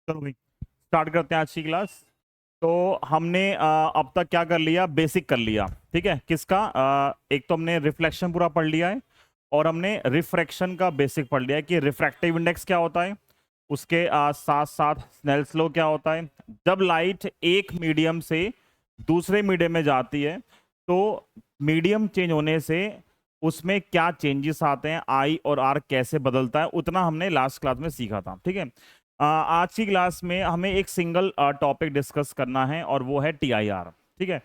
चलो भाई स्टार्ट करते हैं आज की क्लास। तो हमने अब तक क्या कर लिया, बेसिक कर लिया। ठीक है, किसका? एक तो हमने रिफ्लेक्शन पूरा पढ़ लिया है और हमने रिफ्रैक्शन का बेसिक पढ़ लिया है कि रिफ्रैक्टिव इंडेक्स क्या होता है, उसके साथ साथ स्नेल्स लॉ क्या होता है। जब लाइट एक मीडियम से दूसरे मीडियम में जाती है तो मीडियम चेंज होने से उसमें क्या चेंजेस आते हैं, आई और आर कैसे बदलता है, उतना हमने लास्ट क्लास में सीखा था। ठीक है, आज की क्लास में हमें एक सिंगल टॉपिक डिस्कस करना है और वो है टीआईआर। ठीक है,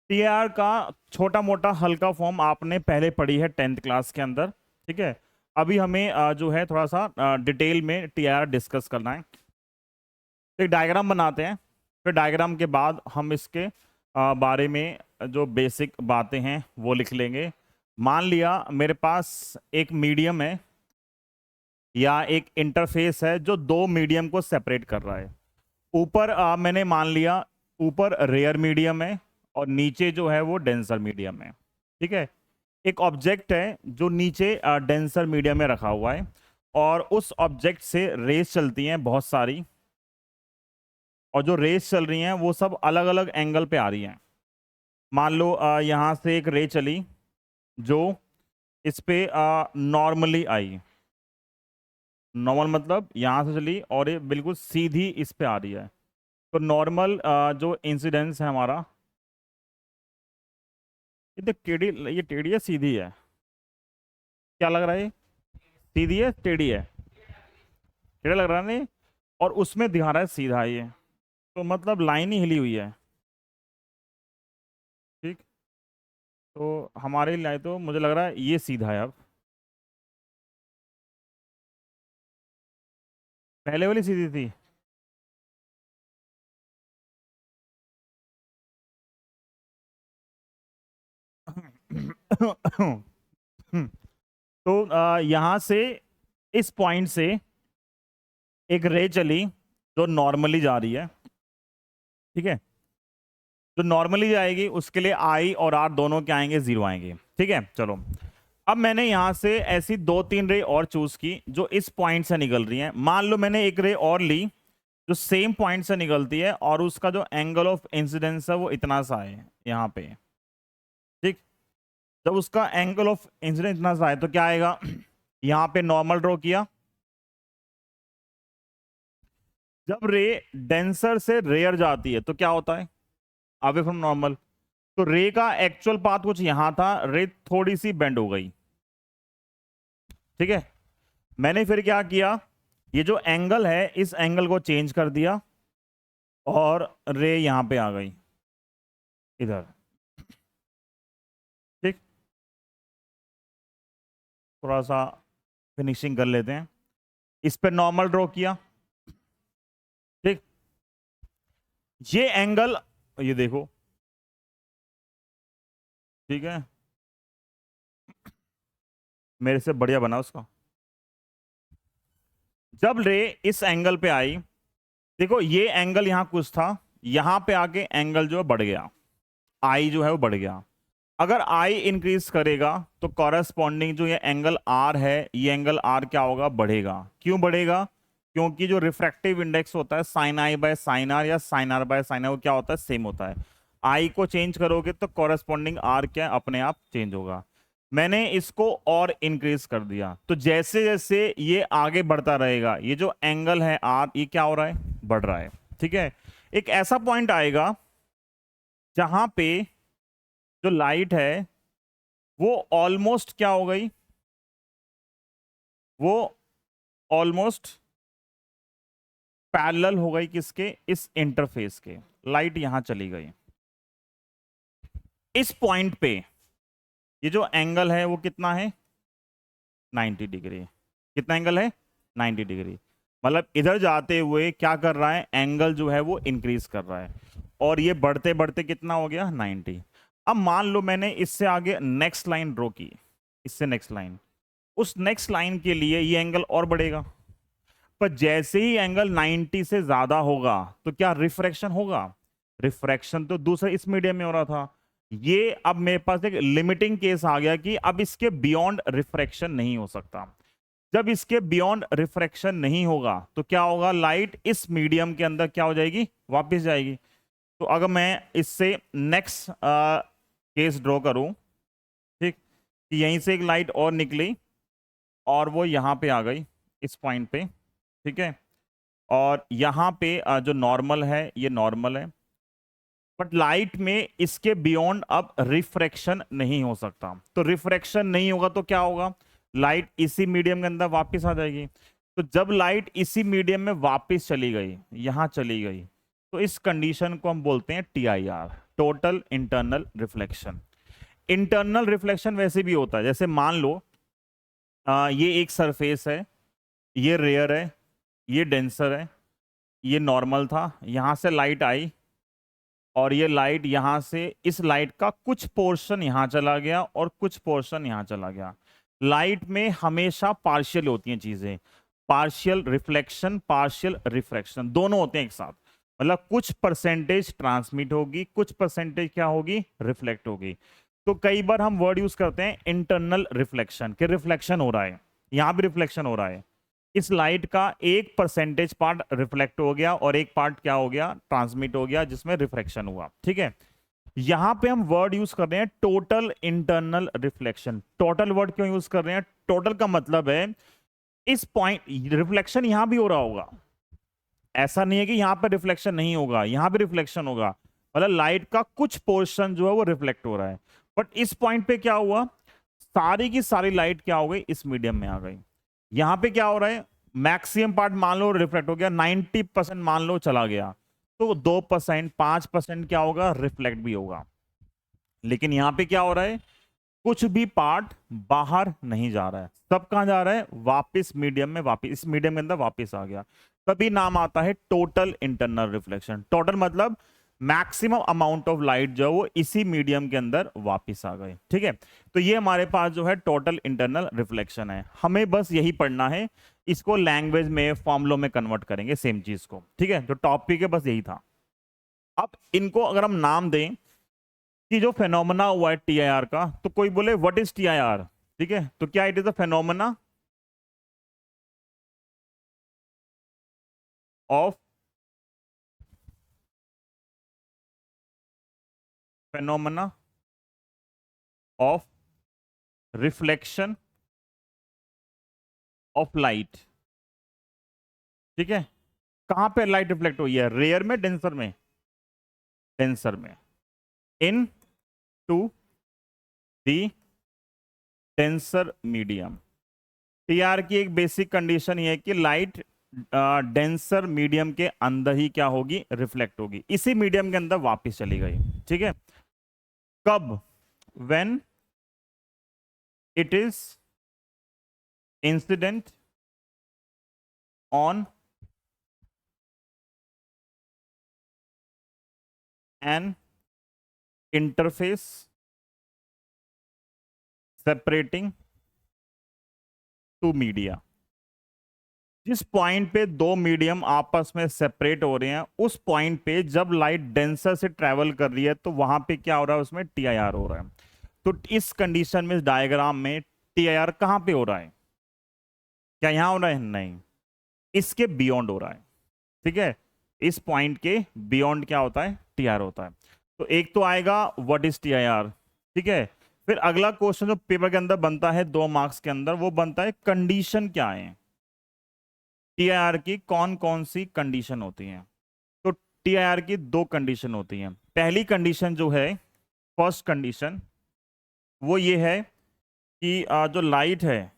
टीआईआर का छोटा मोटा हल्का फॉर्म आपने पहले पढ़ी है 10th क्लास के अंदर। ठीक है, अभी हमें जो है थोड़ा सा डिटेल में टीआईआर डिस्कस करना है। एक डायग्राम बनाते हैं, फिर डायग्राम के बाद हम इसके बारे में जो बेसिक बातें हैं वो लिख लेंगे। मान लिया मेरे पास एक मीडियम है या एक इंटरफेस है जो दो मीडियम को सेपरेट कर रहा है। ऊपर मैंने मान लिया ऊपर रेयर मीडियम है और नीचे जो है वो डेंसर मीडियम है। ठीक है, एक ऑब्जेक्ट है जो नीचे डेंसर मीडियम में रखा हुआ है और उस ऑब्जेक्ट से रेस चलती हैं बहुत सारी, और जो रेस चल रही हैं वो सब अलग अलग एंगल पे आ रही हैं। मान लो यहाँ से एक रे चली जो इस पे नॉर्मली आई। नॉर्मल मतलब यहाँ से चली और ये बिल्कुल सीधी इस पे आ रही है। तो नॉर्मल जो इंसिडेंस है हमारा, ये देख टेढ़ी, ये टेढ़ी है सीधी है? क्या लग रहा है, सीधी है टेढ़ी है? टेढ़ा लग रहा है नहीं, और उसमें दिखा रहा है सीधा ये, तो मतलब लाइन ही हिली हुई है। ठीक, तो हमारे लिए तो मुझे लग रहा है ये सीधा है। अब पहले वाली सीधी थी। तो यहाँ से इस पॉइंट से एक रे चली जो नॉर्मली जा रही है। ठीक है, जो नॉर्मली जाएगी उसके लिए आई और आर दोनों क्या आएंगे, जीरो आएंगे। ठीक है, चलो अब मैंने यहां से ऐसी दो तीन रे और चूज की जो इस पॉइंट से निकल रही हैं। मान लो मैंने एक रे और ली जो सेम पॉइंट से निकलती है और उसका जो एंगल ऑफ इंसिडेंस है वो इतना सा है यहाँ पे। ठीक, जब उसका एंगल ऑफ इंसिडेंस इतना सा है तो क्या आएगा, यहाँ पे नॉर्मल ड्रॉ किया। जब रे डेंसर से रेयर जाती है तो क्या होता है, अवे फ्रॉम नॉर्मल। तो रे का एक्चुअल पाथ कुछ यहां था, रे थोड़ी सी बेंड हो गई। ठीक है, मैंने फिर क्या किया, ये जो एंगल है इस एंगल को चेंज कर दिया और रे यहां पे आ गई इधर। ठीक, थोड़ा सा फिनिशिंग कर लेते हैं, इस पे नॉर्मल ड्रॉ किया। ठीक, ये एंगल ये देखो। ठीक है, मेरे से बढ़िया बना उसका। जब रे इस एंगल पे आई, देखो ये एंगल यहां कुछ था, यहां पे आके एंगल जो है बढ़ गया, आई जो है वो बढ़ गया। अगर आई इंक्रीज करेगा तो कॉरेस्पॉन्डिंग जो ये एंगल आर है, ये एंगल आर क्या होगा, बढ़ेगा। क्यों बढ़ेगा? क्योंकि जो रिफ्रैक्टिव इंडेक्स होता है sine i by sine r या sine r by sine r, वो क्या होता है, सेम होता है। आई को चेंज करोगे तो कॉरेस्पॉन्डिंग आर क्या अपने आप चेंज होगा। मैंने इसको और इंक्रीज कर दिया, तो जैसे जैसे ये आगे बढ़ता रहेगा ये जो एंगल है आर, ये क्या हो रहा है, बढ़ रहा है। ठीक है, एक ऐसा पॉइंट आएगा जहां पे जो लाइट है वो ऑलमोस्ट क्या हो गई, वो ऑलमोस्ट पैरेलल हो गई किसके, इस इंटरफेस के। लाइट यहां चली गई, इस पॉइंट पे ये जो एंगल है वो कितना है, 90 डिग्री। कितना एंगल है, 90 डिग्री। मतलब इधर जाते हुए क्या कर रहा है, एंगल जो है वो इंक्रीज कर रहा है और ये बढ़ते बढ़ते कितना हो गया, 90। अब मान लो मैंने इससे आगे नेक्स्ट लाइन ड्रॉ की, इससे नेक्स्ट लाइन, उस नेक्स्ट लाइन के लिए ये एंगल और बढ़ेगा। पर जैसे ही एंगल 90 से ज्यादा होगा तो क्या रिफ्रैक्शन होगा, रिफ्रैक्शन तो दूसरे इस मीडियम में हो रहा था। ये अब मेरे पास एक लिमिटिंग केस आ गया कि अब इसके बियॉन्ड रिफ्रैक्शन नहीं हो सकता। जब इसके बियॉन्ड रिफ्रैक्शन नहीं होगा तो क्या होगा, लाइट इस मीडियम के अंदर क्या हो जाएगी, वापस जाएगी। तो अगर मैं इससे नेक्स्ट केस ड्रॉ करूं, ठीक, कि यहीं से एक लाइट और निकली और वो यहां पे आ गई इस पॉइंट पे, ठीक है, और यहां पे जो नॉर्मल है ये नॉर्मल है, बट लाइट में इसके बियॉन्ड अब रिफ्रैक्शन नहीं हो सकता। तो रिफ्रैक्शन नहीं होगा तो क्या होगा, लाइट इसी मीडियम के अंदर वापस आ जाएगी। तो जब लाइट इसी मीडियम में वापस चली गई, यहां चली गई, तो इस कंडीशन को हम बोलते हैं TIR, total internal reflection. Internal reflection वैसे भी होता है, जैसे मान लो ये एक सरफेस है, ये रेयर है, ये डेंसर है, ये नॉर्मल था, यहां से लाइट आई और ये लाइट यहां से, इस लाइट का कुछ पोर्शन यहां चला गया और कुछ पोर्शन यहां चला गया। लाइट में हमेशा पार्शियल होती हैं चीजें, पार्शियल रिफ्लेक्शन पार्शियल रिफ्रैक्शन दोनों होते हैं एक साथ। मतलब कुछ परसेंटेज ट्रांसमिट होगी, कुछ परसेंटेज क्या होगी, रिफ्लेक्ट होगी। तो कई बार हम वर्ड यूज करते हैं इंटरनल रिफ्लेक्शन, कि रिफ्लेक्शन हो रहा है, यहां भी रिफ्लेक्शन हो रहा है, इस लाइट का एक परसेंटेज पार्ट रिफ्लेक्ट हो गया और एक पार्ट क्या हो गया, ट्रांसमिट हो गया, जिसमें रिफ्रैक्शन हुआ, ठीक है। यहां पे हम वर्ड यूज कर रहे हैं total internal reflection. Total word क्यों यूज कर रहे हैं, टोटल का मतलब है इस पॉइंट, रिफ्लेक्शन यहां भी हो रहा होगा, ऐसा नहीं है कि यहां पर रिफ्लेक्शन नहीं होगा, यहां भी रिफ्लेक्शन होगा, मतलब लाइट का कुछ पोर्शन जो है वो रिफ्लेक्ट हो रहा है। बट इस पॉइंट पे क्या हुआ, सारी की सारी लाइट क्या हो गई, इस मीडियम में आ गई। यहां पे क्या हो रहा है, मैक्सिमम पार्ट मान लो रिफ्लेक्ट हो गया, 90% मान लो चला गया, तो 2% 5% क्या होगा, रिफ्लेक्ट भी होगा। लेकिन यहां पे क्या हो रहा है, कुछ भी पार्ट बाहर नहीं जा रहा है, सब कहां जा रहा है, वापस मीडियम में, वापस इस मीडियम के अंदर वापस आ गया। तभी नाम आता है टोटल इंटरनल रिफ्लेक्शन। टोटल मतलब मैक्सिमम अमाउंट ऑफ लाइट जो है वो इसी मीडियम के अंदर वापस आ गए, ठीक है। तो ये हमारे पास जो है टोटल इंटरनल रिफ्लेक्शन है। हमें बस यही पढ़ना है, इसको लैंग्वेज में फॉर्मुलों में कन्वर्ट करेंगे सेम चीज को, ठीक है। जो टॉपिक है बस यही था। अब इनको अगर हम नाम दें कि जो फेनोमेना हुआ है TIR का, तो कोई बोले व्हाट इज TIR, ठीक है, तो क्या it is a phenomena of, phenomena of reflection of light, ठीक है। कहां पे लाइट रिफ्लेक्ट हुई है, रेयर में, डेंसर में, डेंसर में, into the denser medium. TR की एक बेसिक कंडीशन ये है कि लाइट डेंसर मीडियम के अंदर ही क्या होगी, रिफ्लेक्ट होगी, इसी मीडियम के अंदर वापस चली गई, ठीक है। कब, when it is incident on an interface separating two media. जिस पॉइंट पे दो मीडियम आपस में सेपरेट हो रहे हैं, उस पॉइंट पे जब लाइट डेंसर से ट्रेवल कर रही है तो वहां पे क्या हो रहा है, उसमें TIR हो रहा है। तो इस कंडीशन में, इस डायग्राम में TIR कहां पे हो रहा है, क्या यहां हो रहा है, नहीं, इसके बियॉन्ड हो रहा है, ठीक है। इस पॉइंट के बियॉन्ड क्या होता है, TIR होता है। तो एक तो आएगा व्हाट इज TIR, ठीक है। फिर अगला क्वेश्चन जो पेपर के अंदर बनता है 2 मार्क्स के अंदर, वो बनता है कंडीशन क्या है, TIR की कौन कौन सी कंडीशन होती हैं। तो TIR की 2 कंडीशन होती हैं। पहली कंडीशन जो है, फर्स्ट कंडीशन, वो ये है कि जो लाइट है,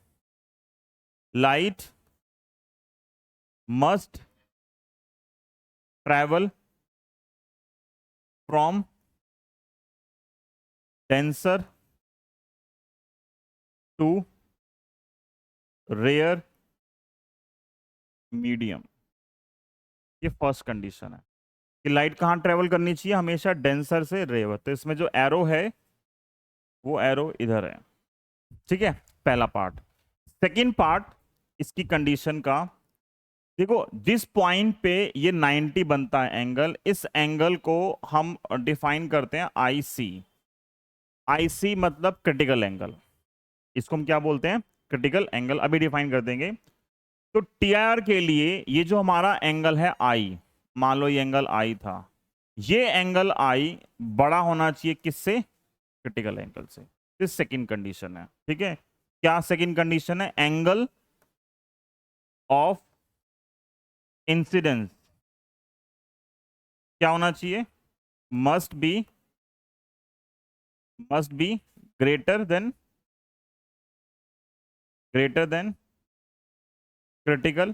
light must travel from denser to rare medium. ये फर्स्ट कंडीशन है कि लाइट कहां ट्रेवल करनी चाहिए, हमेशा डेंसर से रेयर। तो इसमें जो एरो है वो एरो इधर है, ठीक है, पहला पार्ट। सेकंड पार्ट इसकी कंडीशन का, देखो जिस पॉइंट पे ये 90 बनता है एंगल, इस एंगल को हम डिफाइन करते हैं IC। IC मतलब क्रिटिकल एंगल, इसको हम क्या बोलते हैं, क्रिटिकल एंगल अभी डिफाइन कर देंगे। तो टीआईआर के लिए ये जो हमारा एंगल है आई, मान लो ये एंगल आई था, ये एंगल आई बड़ा होना चाहिए किससे? क्रिटिकल एंगल से। दिस सेकंड कंडीशन है, ठीक है। क्या सेकंड कंडीशन है? एंगल ऑफ इंसिडेंस क्या होना चाहिए? Must be greater than critical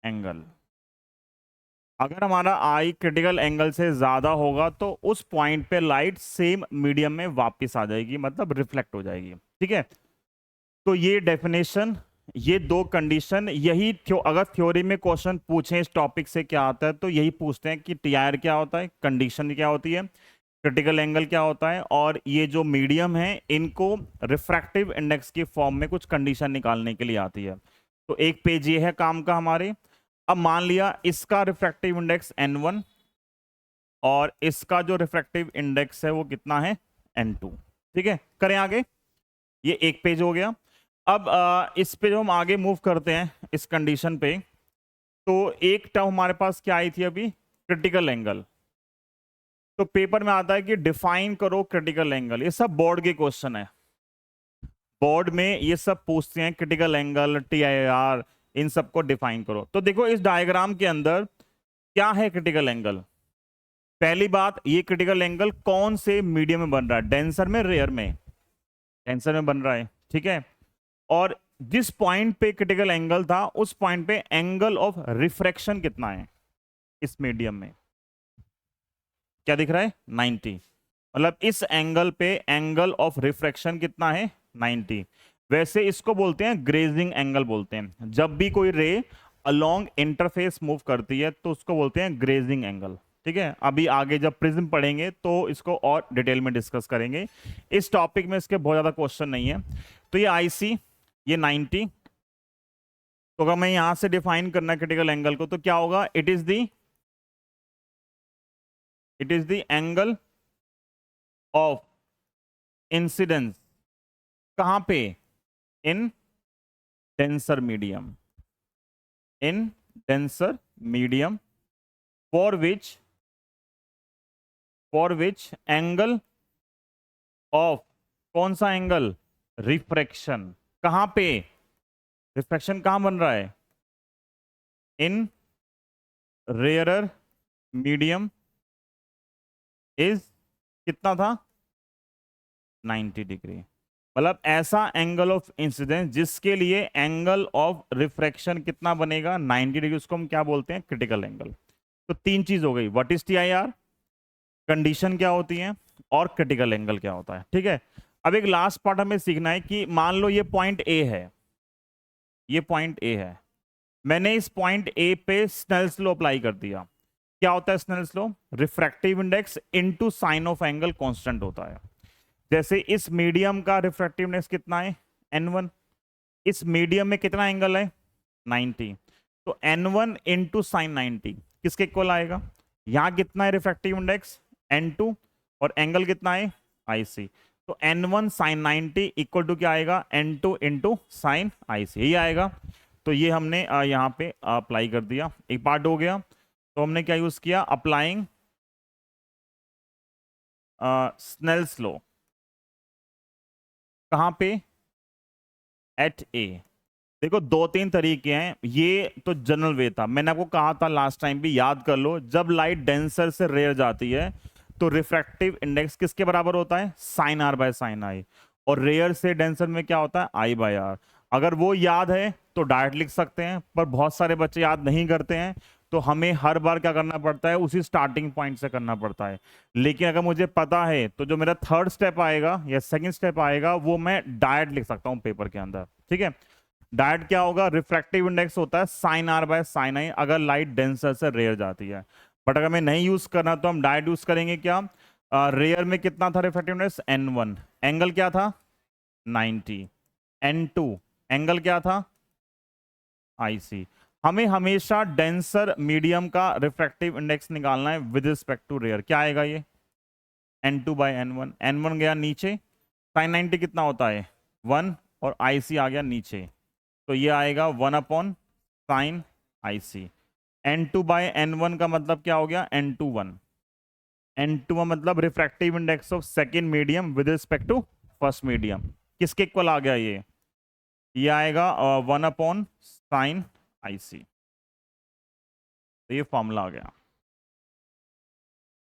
angle. अगर हमारा आई क्रिटिकल एंगल से ज्यादा होगा तो उस पॉइंट पे लाइट सेम मीडियम में वापस आ जाएगी, मतलब रिफ्लेक्ट हो जाएगी, ठीक है। तो ये डेफिनेशन, ये दो कंडीशन, यही अगर थ्योरी में क्वेश्चन पूछें इस टॉपिक से क्या आता है तो यही पूछते हैं कि टीआईआर क्या होता है, कंडीशन क्या होती है, क्रिटिकल एंगल क्या होता है, और ये जो मीडियम है इनको रिफ्रैक्टिव इंडेक्स की फॉर्म में कुछ कंडीशन निकालने के लिए आती है। तो एक पेज ये है काम का हमारे। अब मान लिया इसका रिफ्रैक्टिव इंडेक्स n1 और इसका जो रिफ्रैक्टिव इंडेक्स है वो कितना है? n2, ठीक है। करें आगे, ये एक पेज हो गया। अब इस पे जो हम आगे मूव करते हैं इस कंडीशन पे, तो एक टर्म हमारे पास क्या आई थी अभी? Critical angle. तो पेपर में आता है कि डिफाइन करो क्रिटिकल एंगल। ये सब बोर्ड के क्वेश्चन है, बोर्ड में ये सब पूछते हैं, क्रिटिकल एंगल, टीआईआर, इन सबको डिफाइन करो। तो देखो इस डायग्राम के अंदर क्या है क्रिटिकल एंगल। पहली बात, ये क्रिटिकल एंगल कौन से मीडियम में बन रहा है? डेंसर में, रेयर में? डेंसर में बन रहा है, ठीक है। और जिस पॉइंट पे क्रिटिकल एंगल था उस पॉइंट पे एंगल ऑफ रिफ्रैक्शन कितना है इस मीडियम में? क्या दिख रहा है? 90। मतलब इस एंगल पे एंगल ऑफ रिफ्रैक्शन कितना है? 90। वैसे इसको बोलते हैं ग्रेजिंग एंगल बोलते हैं। जब भी कोई रे अलोंग इंटरफेस मूव करती है तो उसको बोलते हैं ग्रेजिंग एंगल, ठीक है। अभी आगे जब प्रिज्म पढ़ेंगे तो इसको और डिटेल में डिस्कस करेंगे। इस टॉपिक में इसके बहुत ज्यादा क्वेश्चन नहीं है। तो ये आईसी, ये 90। तो अगर मैं यहां से डिफाइन करना क्रिटिकल एंगल को तो क्या होगा? It is the angle of incidence. कहां पे? In denser medium, for which angle of, कौन सा एंगल? रिफ्रैक्शन। कहां पे? रिफ्रैक्शन कहां बन रहा है? इन रेयरर मीडियम इज कितना था? 90 डिग्री। मतलब ऐसा एंगल ऑफ इंसिडेंस जिसके लिए एंगल ऑफ रिफ्रैक्शन कितना बनेगा? 90 डिग्री। उसको हम क्या बोलते हैं? Critical angle. तो तीन चीज हो गई, व्हाट इज टीआईआर, कंडीशन क्या होती है, और क्रिटिकल एंगल क्या होता है, ठीक है। अब एक लास्ट पार्ट हमें सीखना है कि मान लो ये पॉइंट ए है, ये पॉइंट ए है, मैंने इस पॉइंट ए पे स्नेल्स लॉ अप्लाई कर दिया। क्या होता है Snell's law? Refractive index into sine of angle constant होता है। जैसे इस मीडियम का रिफ्रैक्टिव इंडेक्स कितना है? n1। इस मीडियम में कितना एंगल है? 90। तो n1 इंटू साइन 90 किसके इक्वल आएगा? यहां कितना है रिफ्रैक्टिव इंडेक्स? n2। और एंगल कितना है? IC। तो n1 साइन 90 इक्वल टू क्या आएगा? n2 इंटू साइन IC, यही आएगा। तो ये हमने यहाँ पे अप्लाई कर दिया, एक पार्ट हो गया। तो हमने क्या यूज किया? Applying Snell's law. कहां पे? At A. देखो दो तीन तरीके हैं, ये तो जनरल वे था, मैंने आपको कहा था लास्ट टाइम भी, याद कर लो। जब लाइट डेंसर से रेयर जाती है तो रिफ्रैक्टिव इंडेक्स किसके बराबर होता है? साइन आर बाय साइन आई। और रेयर से डेंसर में क्या होता है? आई बाय आर। अगर वो याद है तो डायरेक्ट लिख सकते हैं, पर बहुत सारे बच्चे याद नहीं करते हैं, तो हमें हर बार क्या करना पड़ता है? उसी स्टार्टिंग पॉइंट से करना पड़ता है। लेकिन अगर मुझे पता है तो जो मेरा थर्ड स्टेप आएगा या सेकंड स्टेप आएगा वो मैं डायरेक्ट लिख सकता हूं पेपर के अंदर, ठीक है। डायरेक्ट क्या होगा? रिफ्रैक्टिव इंडेक्स होता है साइन आर बाय साइन आई अगर लाइट डेंसर से रेयर जाती है। बट अगर मैं नहीं यूज करना तो हम डायरेक्ट यूज करेंगे क्या? रेयर में कितना था रिफ्रैक्टिव इंडेक्स? n1। एंगल क्या था? 90। n2 एंगल क्या था? IC। हमें हमेशा डेंसर मीडियम का रिफ्रैक्टिव इंडेक्स निकालना है विद रिस्पेक्ट टू रेयर। क्या आएगा ये? n2 bye n1। n1 गया नीचे, साइन 90 कितना होता है? 1। और आईसी आ गया नीचे, तो ये आएगा 1/sin IC। N2/N1 का मतलब क्या हो गया, N21। N2 मतलब refractive index of second medium with respect to first medium. किसके इक्वल आ गया ये आएगा 1/sin IC। तो ये फॉर्मूला आ गया,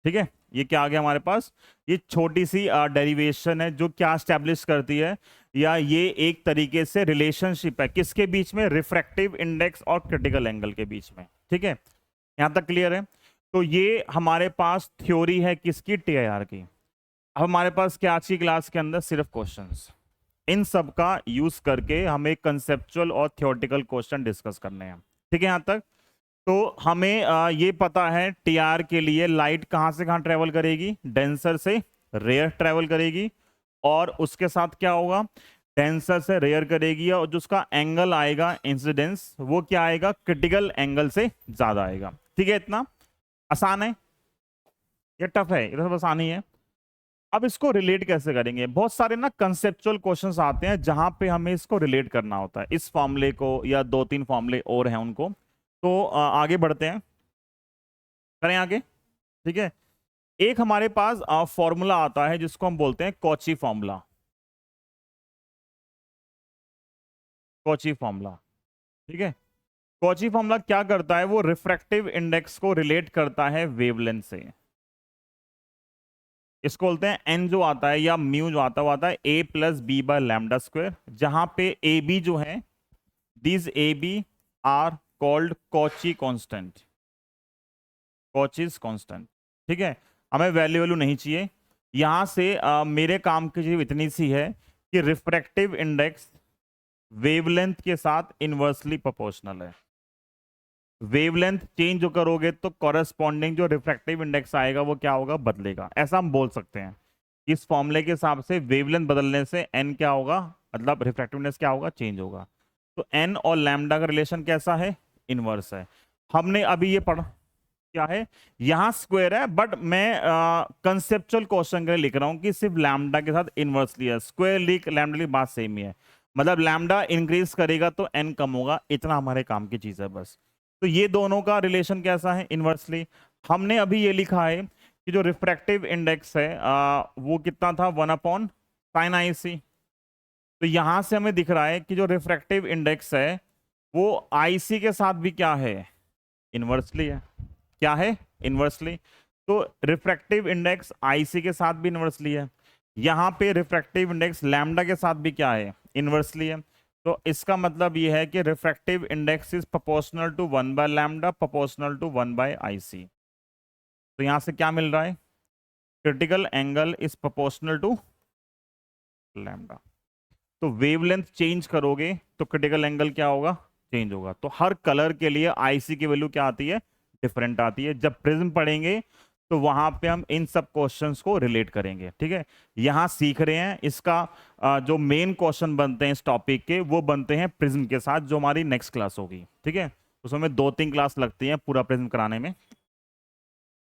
ठीक है। ये क्या आ गया हमारे पास, ये छोटी सी डेरिवेशन है जो क्या स्टैब्लिश करती है, या ये एक तरीके से रिलेशनशिप है किसके बीच में, रिफ्रैक्टिव इंडेक्स और क्रिटिकल एंगल के बीच में, ठीक है। यहां तक क्लियर है। तो ये हमारे पास थ्योरी है किसकी, TIR की। अब हमारे पास क्या आज की क्लास के अंदर सिर्फ क्वेश्चंस, इन सब का यूज करके हमें कंसेप्चुअल और थ्योरेटिकल क्वेश्चन डिस्कस करने हैं, ठीक है। यहां तक तो हमें ये पता है TR के लिए लाइट कहां से कहां ट्रेवल करेगी, डेंसर से रेयर ट्रेवल करेगी, और उसके साथ क्या होगा, डेंसर से रेयर करेगी, और जो उसका एंगल आएगा इंसिडेंस वो क्या आएगा, क्रिटिकल एंगल से ज्यादा आएगा, ठीक है। इतना आसान है या टफ है, ये तो सब आसान ही है। अब इसको रिलेट कैसे करेंगे, बहुत सारे ना कंसेप्चुअल क्वेश्चंस आते हैं जहां पे हमें इसको रिलेट करना होता है, इस फॉर्मूले को या 2-3 फॉर्मूले और हैं उनको। तो आगे बढ़ते हैं, करें आगे, ठीक है। एक हमारे पास फॉर्मूला आता है जिसको हम बोलते हैं कॉची फॉर्मूला। कॉची फॉर्मूला, ठीक है। कॉची फॉर्मूला क्या करता है, वो रिफ्रैक्टिव इंडेक्स को रिलेट करता है वेवलेंथ से। इसको बोलते हैं एन जो आता है या म्यू जो आता है वो आता है a+b/λ², जहां पे ए बी जो है, this A B are called Cauchy constant, Cauchy's constant, ठीक है। हमें वैल्यू नहीं चाहिए यहां से। मेरे काम की चीज इतनी सी है कि रिफ्रैक्टिव इंडेक्स वेवलेंथ के साथ इनवर्सली प्रोपोर्शनल है। वेवलेंथ चेंज जो करोगे तो कॉरेस्पॉन्डिंग जो रिफ्रैक्टिव इंडेक्स आएगा वो क्या होगा, बदलेगा। ऐसा हम बोल सकते हैं इस फॉर्मूले के हिसाब से वेवलेंथ बदलने से एन क्या होगा, मतलब रिफ्रैक्टिव इंडेक्स क्या होगा, चेंज होगा। तो एन और लैम्डा का रिलेशन कैसा है, इनवर्स है। हमने अभी ये पढ़ा क्या है, यहां स्क्वायर है, बट मैं कंसेप्चुअल क्वेश्चन के लिए लिख रहा हूं कि सिर्फ लैम्डा के साथ इनवर्सली है। स्क्वायर लीक लैम्डा लीक बात सेम ही है, मतलब लैम्डा इंक्रीज करेगा तो एन कम होगा, इतना हमारे काम की चीज है बस। तो ये दोनों का रिलेशन कैसा है, इनवर्सली। हमने अभी ये लिखा है कि जो रिफ्रैक्टिव इंडेक्स है वो कितना था, 1/sin IC। तो यहां से हमें दिख रहा है कि जो रिफ्रैक्टिव इंडेक्स है वो IC के साथ भी क्या है, इनवर्सली है। क्या है, इनवर्सली। तो रिफ्रैक्टिव इंडेक्स IC के साथ भी इनवर्सली है, यहां पे रिफ्रैक्टिव इंडेक्स लैम्डा के साथ भी क्या है, इनवर्सली है। तो इसका मतलब यह है कि refractive index is proportional to 1/λ proportional to 1/IC। तो यहां से क्या मिल रहा है, critical angle is proportional to lambda. तो वेवलेंथ चेंज करोगे तो क्रिटिकल एंगल क्या होगा, चेंज होगा। तो हर कलर के लिए IC की वैल्यू क्या आती है, डिफरेंट आती है। जब प्रिज्म पढ़ेंगे तो वहां पे हम इन सब क्वेश्चंस को रिलेट करेंगे, ठीक है। यहां सीख रहे हैं इसका जो मेन क्वेश्चन बनते हैं इस टॉपिक के वो बनते हैं प्रिज्म के साथ, जो हमारी नेक्स्ट क्लास होगी, ठीक है। उसमें 2-3 क्लास लगती हैं पूरा प्रिज्म कराने में।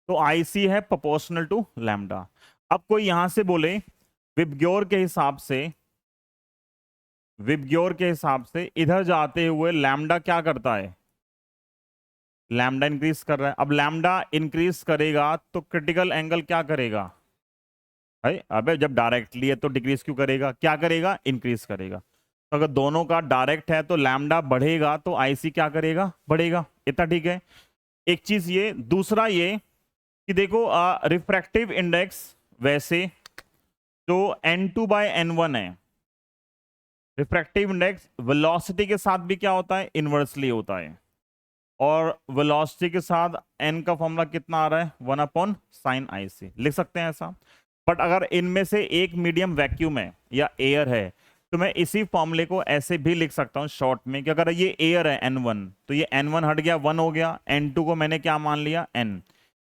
तो IC है प्रोपोर्शनल टू लैम्डा। अब कोई यहां से बोले विबग्योर के हिसाब से, विबग्योर के हिसाब से इधर जाते हुए लैम्डा क्या करता है, लैम्डा इंक्रीज कर रहा है। अब लैम्डा इंक्रीज करेगा तो क्रिटिकल एंगल क्या करेगा, भाई अबे जब डायरेक्टली है तो डिक्रीज क्यों करेगा, क्या करेगा, इंक्रीज करेगा। तो अगर दोनों का डायरेक्ट है तो लैम्डा बढ़ेगा तो IC क्या करेगा, बढ़ेगा। इतना ठीक है। एक चीज ये, दूसरा ये कि देखो रिफ्रैक्टिव इंडेक्स वैसे जो N2/N1 है, रिफ्रैक्टिव इंडेक्स वेलोसिटी के साथ भी क्या होता है, इनवर्सली होता है। और वेलोसिटी के साथ n का फॉर्मूला कितना आ रहा है, 1/sin IC, लिख सकते हैं ऐसा। बट अगर इनमें से एक मीडियम वैक्यूम है या एयर है तो मैं इसी फॉर्मूले को ऐसे भी लिख सकता हूं शॉर्ट में कि अगर ये एयर है N1 तो ये N1 हट गया 1 हो गया, N2 को मैंने क्या मान लिया, n।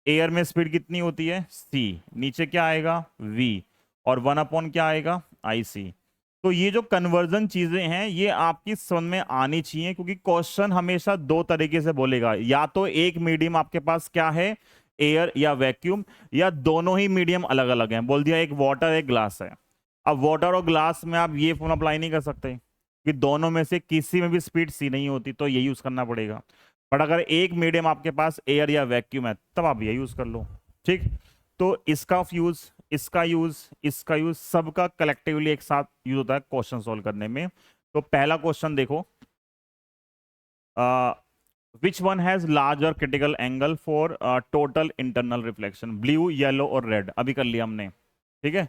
एयर में स्पीड कितनी होती है, c, नीचे क्या आएगा, v, और 1 क्या आएगा, IC। तो ये जो कन्वर्जन चीजें हैं ये आपकी समझ में आनी चाहिए, क्योंकि क्वेश्चन हमेशा 2 तरीके से बोलेगा, या तो एक मीडियम आपके पास क्या है, एयर या वैक्यूम, या दोनों ही मीडियम अलग अलग हैं। बोल दिया एक वाटर एक ग्लास है। अब वाटर और ग्लास में आप ये फॉर्मूला अप्लाई नहीं कर सकते, कि दोनों में से किसी में भी स्पीड सी नहीं होती तो ये यूज करना पड़ेगा। बट अगर एक मीडियम आपके पास एयर या वैक्यूम है तब आप ये यूज कर लो। ठीक, तो इसका यूज, इसका यूज, इसका यूज, सबका कलेक्टिवली एक साथ यूज होता है क्वेश्चन सॉल्व करने में। तो पहला क्वेश्चन देखो, which one has larger critical angle for total internal reflection, blue, yellow और रेड। अभी कर लिया हमने, ठीक है,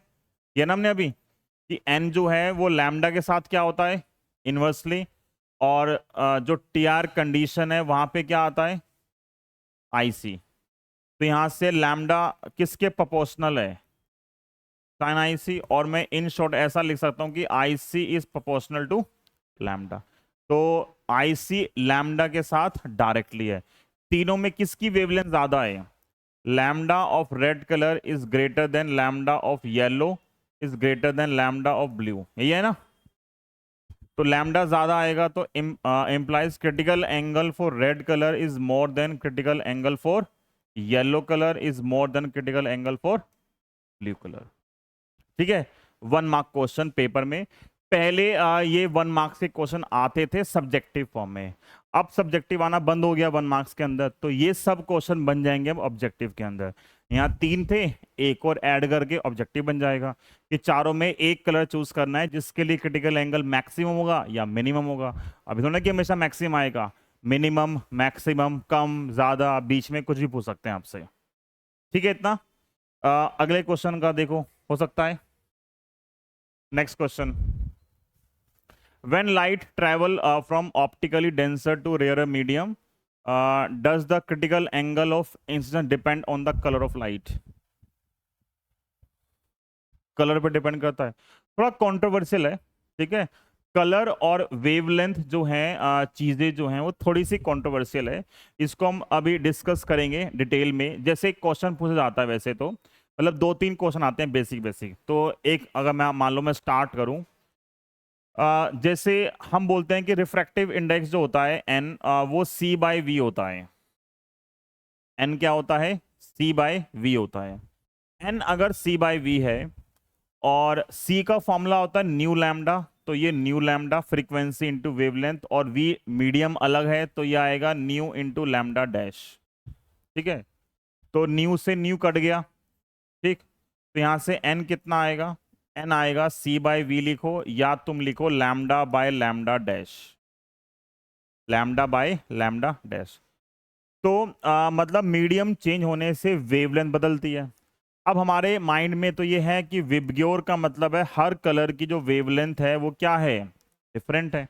ये ना हमने अभी कि एन जो है वो लैम्डा के साथ क्या होता है, इनवर्सली, और जो टी आर कंडीशन है वहां पे क्या आता है, आई सी। तो यहां से लैम्डा किसके प्रोपोर्शनल है, साइन आई सी, और मैं इन शॉर्ट ऐसा लिख सकता हूं कि आई सी इज प्रोपोर्शनल टू लैम्डा। तो आई सी लैम्डा के साथ डायरेक्टली है। तीनों में किसकी वेवलेंथ ज्यादा है, lambda of red colour is greater than lambda of yellow is greater than lambda of blue, यही है ना। तो लैम्डा ज्यादा आएगा तो implies critical angle for red colour is more than critical angle for yellow colour is more than critical angle for blue colour. ठीक है, 1 mark question paper में। पहले ये 1 मार्क्स के क्वेश्चन आते थे सब्जेक्टिव फॉर्म में, अब सब्जेक्टिव आना बंद हो गया 1 मार्क्स के अंदर, तो ये सब क्वेश्चन बन जाएंगे अब ऑब्जेक्टिव के अंदर। यहाँ 3 थे, एक और ऐड करके ऑब्जेक्टिव बन जाएगा कि चारों में एक कलर चूज करना है जिसके लिए क्रिटिकल एंगल मैक्सिमम होगा या मिनिमम होगा। अभी थोड़ा कि हमेशा मैक्सिमम आएगा, मिनिमम, मैक्सिमम, कम, ज्यादा, बीच में कुछ भी पूछ सकते हैं आपसे। ठीक है इतना। अगले क्वेश्चन का देखो, हो सकता है next question, when light travel from optically denser to rarer medium, does the critical angle of incidence depend on the color of light? Colour पे डिपेंड करता है, थोड़ा कंट्रोवर्शियल है। ठीक है, कलर और वेवलेंथ जो है चीजें जो हैं वो थोड़ी सी कंट्रोवर्शियल है, इसको हम अभी डिस्कस करेंगे डिटेल में। जैसे क्वेश्चन पूछा जाता है वैसे तो मतलब 2-3 क्वेश्चन आते हैं बेसिक बेसिक। तो एक अगर मैं मान लो मैं स्टार्ट करूं, जैसे हम बोलते हैं कि रिफ्रैक्टिव इंडेक्स जो होता है एन, वो सी बाय वी होता है। एन क्या होता है, सी बाय वी होता है। एन अगर सी बाय वी है और सी का फॉर्मूला होता है न्यू लैम्डा, तो ये new lambda frequency into wavelength, और वी मीडियम अलग है तो ये आएगा न्यू इंटू लैम्डा डैश। ठीक है, तो न्यू से न्यू कट गया। ठीक, तो यहां से एन कितना आएगा, एन आएगा सी बाय वी लिखो या तुम लिखो lambda by lambda dash, lambda by lambda dash. तो मतलब मीडियम चेंज होने से वेवलेंथ बदलती है। अब हमारे माइंड में तो ये है कि विबग्योर का मतलब है हर कलर की जो वेवलेंथ है वो क्या है, डिफरेंट है।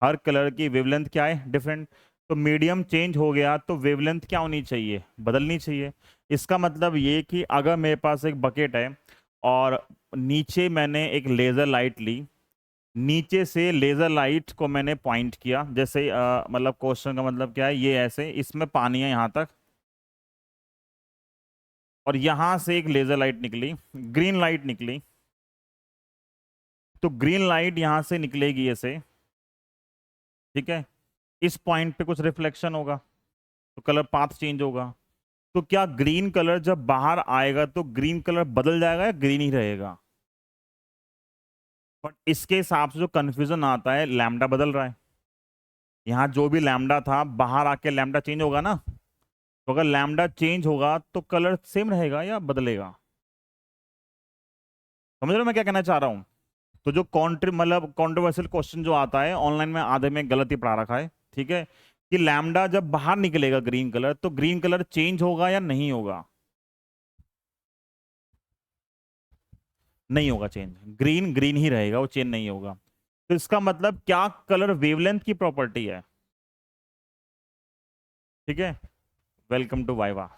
हर कलर की वेवलेंथ क्या है, डिफरेंट। तो मीडियम चेंज हो गया तो वेवलेंथ क्या होनी चाहिए, बदलनी चाहिए। इसका मतलब ये कि अगर मेरे पास एक बकेट है और नीचे मैंने एक लेजर लाइट ली, नीचे से लेजर लाइट को मैंने पॉइंट किया, जैसे मतलब क्वेश्चन का मतलब क्या है, ये ऐसे इसमें पानी है यहां तक, और यहां से एक लेजर लाइट निकली, ग्रीन लाइट निकली, तो ग्रीन लाइट यहां से निकलेगी ऐसे। ठीक है, इस पॉइंट पे कुछ रिफ्लेक्शन होगा तो कलर पाथ चेंज होगा। तो क्या ग्रीन कलर जब बाहर आएगा तो ग्रीन कलर बदल जाएगा या ग्रीन ही रहेगा? बट इसके हिसाब से जो कंफ्यूजन आता है, लैम्डा बदल रहा है, यहां जो भी लैम्डा था बाहर आके लैम्डा चेंज होगा ना। तो अगर लैम्डा चेंज होगा तो कलर सेम रहेगा या बदलेगा? समझ रहे हो मैं क्या कहना चाह रहा हूं? तो जो मतलब कॉन्ट्रोवर्शियल क्वेश्चन जो आता है ऑनलाइन में, आधे में गलत ही पढ़ा रखा है। ठीक है, कि लैम्डा जब बाहर निकलेगा ग्रीन कलर तो ग्रीन कलर चेंज होगा या नहीं होगा? नहीं होगा चेंज, ग्रीन ग्रीन ही रहेगा, वो चेंज नहीं होगा। तो इसका मतलब क्या कलर वेवलेंथ की प्रॉपर्टी है। ठीक है, वेलकम टू वाइवा।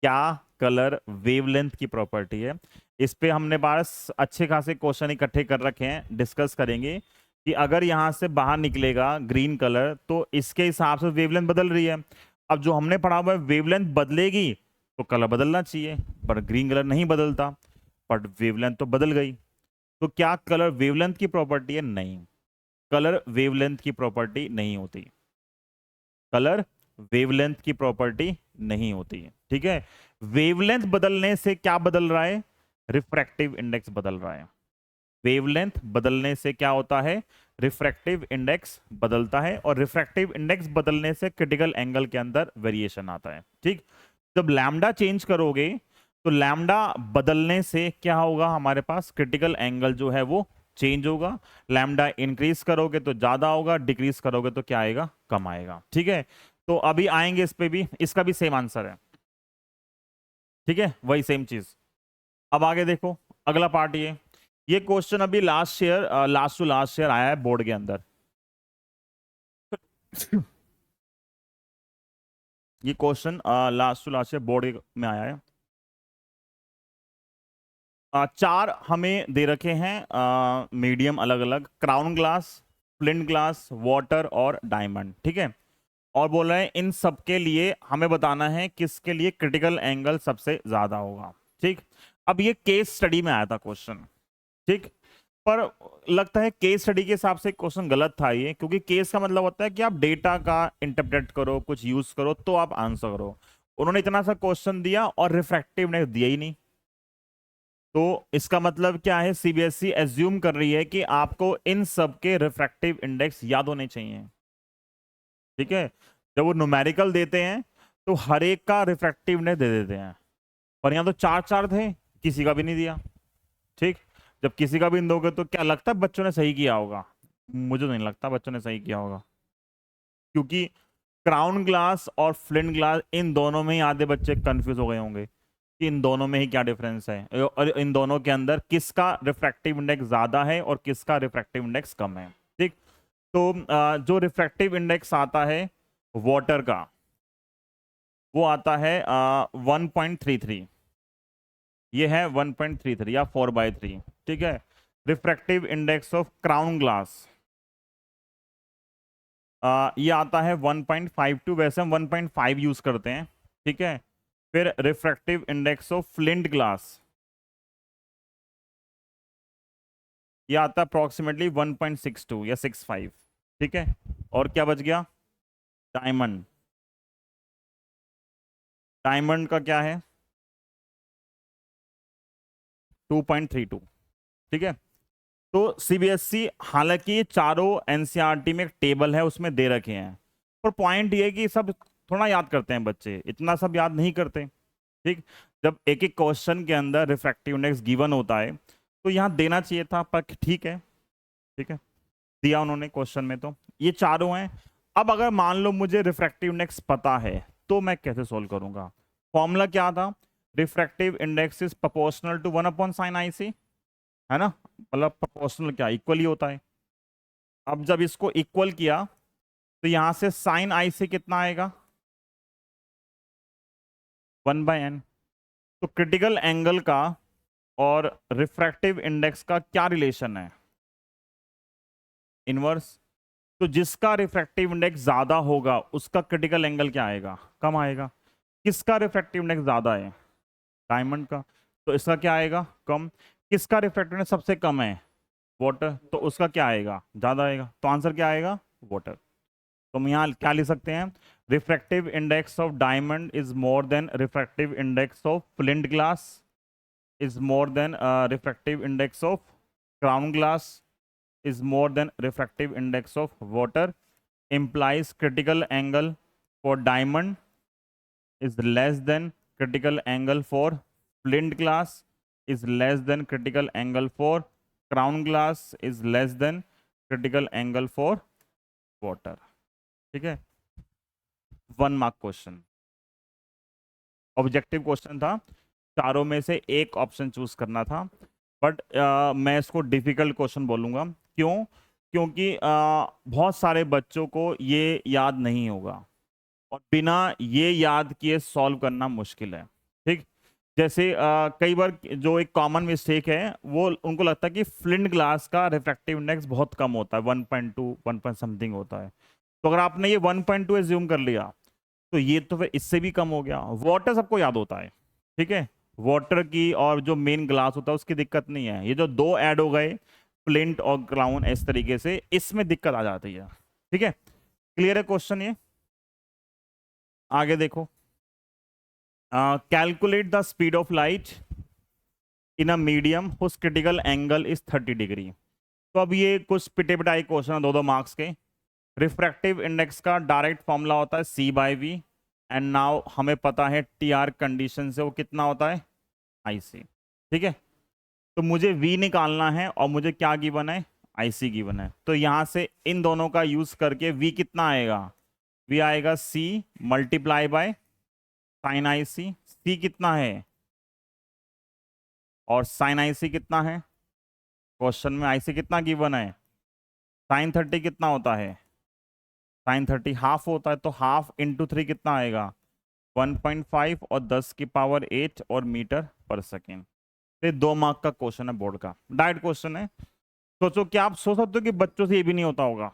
क्या कलर वेवलेंथ की प्रॉपर्टी है, इस पे हमने पास अच्छे खासे क्वेश्चन इकट्ठे कर रखे हैं, डिस्कस करेंगे कि अगर यहां से बाहर निकलेगा ग्रीन कलर तो इसके हिसाब से वेवलेंथ बदल रही है। अब जो हमने पढ़ा हुआ है वेवलेंथ बदलेगी तो कलर बदलना चाहिए, पर ग्रीन कलर नहीं बदलता, बट वेवलेंथ तो बदल गई। तो क्या कलर वेवलेंथ की प्रॉपर्टी है? नहीं, कलर वेवलेंथ की प्रॉपर्टी नहीं होती, कलर वेवलेंथ की प्रॉपर्टी नहीं होती है। ठीक है, वेवलेंथ बदलने से क्या बदल रहा है, रिफ्रैक्टिव इंडेक्स बदल रहा है। वेवलेंथ बदलने से क्या होता है, रिफ्रैक्टिव इंडेक्स बदलता है, और रिफ्रैक्टिव इंडेक्स बदलने से क्रिटिकल एंगल के अंदर वेरिएशन आता है। ठीक, जब लैम्डा चेंज करोगे तो लैम्डा बदलने से क्या होगा, हमारे पास क्रिटिकल एंगल जो है वो चेंज होगा। लैम्डा इंक्रीज करोगे तो ज्यादा होगा, डिक्रीज करोगे तो क्या आएगा, कम आएगा। ठीक है, तो अभी आएंगे इस पे भी, इसका भी सेम आंसर है। ठीक है, वही सेम चीज। अब आगे देखो, अगला पार्ट ये क्वेश्चन अभी लास्ट टू लास्ट ईयर आया है बोर्ड के अंदर। ये question last to last year board में आया है। चार हमें दे रखे हैं मीडियम अलग अलग, crown glass, flint glass, water और डायमंड। ठीक है, और बोल रहे हैं इन सब के लिए हमें बताना है किसके लिए क्रिटिकल एंगल सबसे ज्यादा होगा। ठीक, अब ये केस स्टडी में आया था क्वेश्चन। ठीक, पर लगता है केस स्टडी के हिसाब से क्वेश्चन गलत था ये, क्योंकि केस का मतलब होता है कि आप डेटा का इंटरप्रेट करो, कुछ यूज करो तो आप आंसर करो। उन्होंने इतना सा क्वेश्चन दिया और रिफ्रैक्टिव ने दिया ही नहीं। तो इसका मतलब क्या है, सीबीएसई एज्यूम कर रही है कि आपको इन सब के रिफ्रैक्टिव इंडेक्स याद होने चाहिए। ठीक है, जब वो न्यूमेरिकल देते हैं तो हर एक का रिफ्रैक्टिव दे देते हैं, पर यहाँ तो चार चार थे, किसी का भी नहीं दिया। ठीक, जब किसी का भी नहीं दोगे तो क्या लगता है बच्चों ने सही किया होगा? मुझे तो नहीं लगता बच्चों ने सही किया होगा, क्योंकि क्राउन ग्लास और फ्लिंट ग्लास इन दोनों में ही आधे बच्चे कंफ्यूज हो गए होंगे कि इन दोनों में ही क्या डिफरेंस है, और इन दोनों के अंदर किसका रिफ्रैक्टिव इंडेक्स ज्यादा है और किसका रिफ्रैक्टिव इंडेक्स कम है। ठीक, तो जो रिफ्रैक्टिव इंडेक्स आता है वाटर का, वो आता है 1.33। ये है 1.33 या 4/3। ठीक है, refractive index of crown glass ये आता है 1.52, वैसे हम 1.5 यूज करते हैं। ठीक है, फिर refractive index of flint glass ये आता है अप्रोक्सीमेटली 1.62 या 65। ठीक है, और क्या बच गया, डायमंड। डायमंड का क्या है, 2.32। ठीक है, तो सीबीएसई हालांकि ये चारों एनसीईआरटी में एक टेबल है उसमें दे रखे हैं, पर पॉइंट ये है कि सब थोड़ा याद करते हैं बच्चे, इतना सब याद नहीं करते। ठीक, जब एक एक क्वेश्चन के अंदर रिफ्रैक्टिव इंडेक्स गिवन होता है तो यहाँ देना चाहिए था, पर ठीक है। ठीक है, दिया उन्होंने क्वेश्चन में, तो ये चारों हैं। अब अगर मान लो मुझे रिफ्रैक्टिव इंडेक्स पता है तो मैं कैसे सोल्व करूंगा? फॉर्मूला क्या था, refractive index is proportional to 1/sin IC, है ना, मतलब प्रोपोर्शनल क्या, इक्वल ही होता है। अब जब इसको इक्वल किया तो यहां से साइन आई से कितना आएगा, 1/n। तो क्रिटिकल एंगल का और रिफ्रैक्टिव इंडेक्स का क्या रिलेशन है, इनवर्स। तो जिसका रिफ्रैक्टिव इंडेक्स ज्यादा होगा उसका क्रिटिकल एंगल क्या आएगा, कम आएगा। किसका रिफ्रैक्टिव इंडेक्स ज्यादा है, डायमंड का, तो इसका क्या आएगा, कम। किसका रिफ्रैक्टिव इंडेक्स सबसे कम है, वाटर, तो उसका क्या आएगा, ज्यादा आएगा। तो आंसर क्या आएगा, वाटर। तो हम यहाँ क्या लिख सकते हैं, refractive index of diamond is more than refractive index of flint glass, is more than refractive index of crown glass, is more than refractive index of water, implies critical angle for diamond is less than critical angle for flint glass, is less than critical angle for crown glass, is less than critical angle for water। ठीक है, 1 mark question, objective question था, चारों में से एक option choose करना था। But मैं इसको डिफिकल्ट क्वेश्चन बोलूंगा, क्यों, क्योंकि बहुत सारे बच्चों को ये याद नहीं होगा, और बिना ये याद किए सॉल्व करना मुश्किल है। ठीक, जैसे कई बार जो एक कॉमन मिस्टेक है, वो उनको लगता है कि फ्लिंट ग्लास का रिफ्रैक्टिव इंडेक्स बहुत कम होता है, 1.2 1 पॉइंट समथिंग होता है। तो अगर आपने ये 1.2 एज्यूम कर लिया तो ये तो फिर इससे भी कम हो गया। वाटर सबको याद होता है, ठीक है, वाटर की और जो मेन ग्लास होता है उसकी दिक्कत नहीं है, ये जो दो ऐड हो गए फ्लिंट और क्राउन, इस तरीके से इसमें दिक्कत आ जाती है। ठीक है, क्लियर है क्वेश्चन ये? आगे देखो, calculate the speed of light in a medium whose critical angle is 30 degree. तो अब ये कुछ पिटे पिटाई क्वेश्चन है, 2-2 मार्क्स के। रिफ्रैक्टिव इंडेक्स का डायरेक्ट फॉर्मूला होता है C/V, एंड नाउ हमें पता है TR कंडीशन से वो कितना होता है IC। ठीक है, तो मुझे V निकालना है और मुझे क्या गिवन है, IC गिवन है। तो यहां से इन दोनों का यूज करके V कितना आएगा, V आएगा C multiply by sine IC। C कितना है और साइन IC कितना है, क्वेश्चन में IC कितना गिवन है, साइन 30 कितना होता है, साइन 30 हाफ होता है, तो हाफ इंटू 3 कितना आएगा 1.5 और 10 की पावर 8 और मीटर पर सेकेंड। ये 2 मार्क का क्वेश्चन है, बोर्ड का डायरेक्ट क्वेश्चन है। सोचो, क्या आप सोच सकते हो कि बच्चों से ये भी नहीं होता होगा,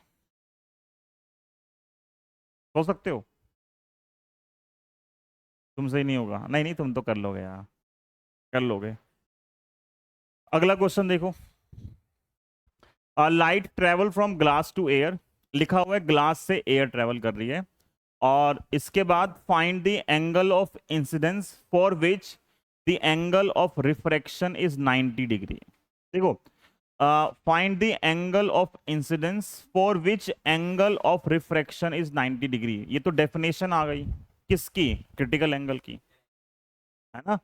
सोच सकते हो? तुमसे ही नहीं होगा, नहीं नहीं तुम तो कर लोगे यार, कर लोगे। अगला क्वेश्चन देखो, light travel from glass to air, लिखा हुआ है ग्लास से एयर ट्रेवल कर रही है, और इसके बाद find the angle of incidence for which the angle of refraction is 90 degree. देखो, find the angle of incidence for which angle of refraction is 90 degree. ये तो डेफिनेशन आ गई किसकी, क्रिटिकल एंगल की, है ना।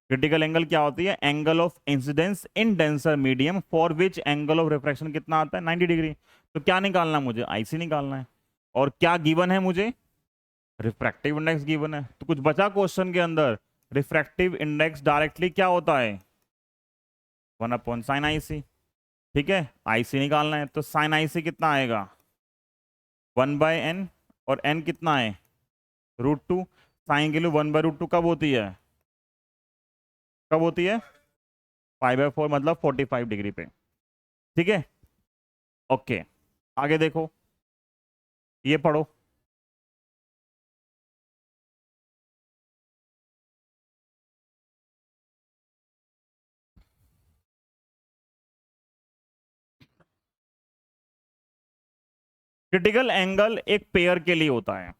क्रिटिकल एंगल क्या होती है, angle of incidence in denser medium for which angle of refraction कितना आता है 90 डिग्री। तो क्या निकालना है मुझे, IC निकालना है, और क्या गिवन है मुझे, रिफ्रैक्टिव इंडेक्स गिवन है। तो कुछ बचा क्वेश्चन के अंदर, रिफ्रैक्टिव इंडेक्स डायरेक्टली क्या होता है 1/sin IC। ठीक है, IC निकालना है, तो sin IC कितना आएगा 1/n, और n कितना है √2। साइन की वैल्यू 1/√2 कब होती है, कब होती है 5/4, मतलब 45 डिग्री पे। ठीक है, ओके, आगे देखो, ये पढ़ो। क्रिटिकल एंगल एक पेयर के लिए होता है,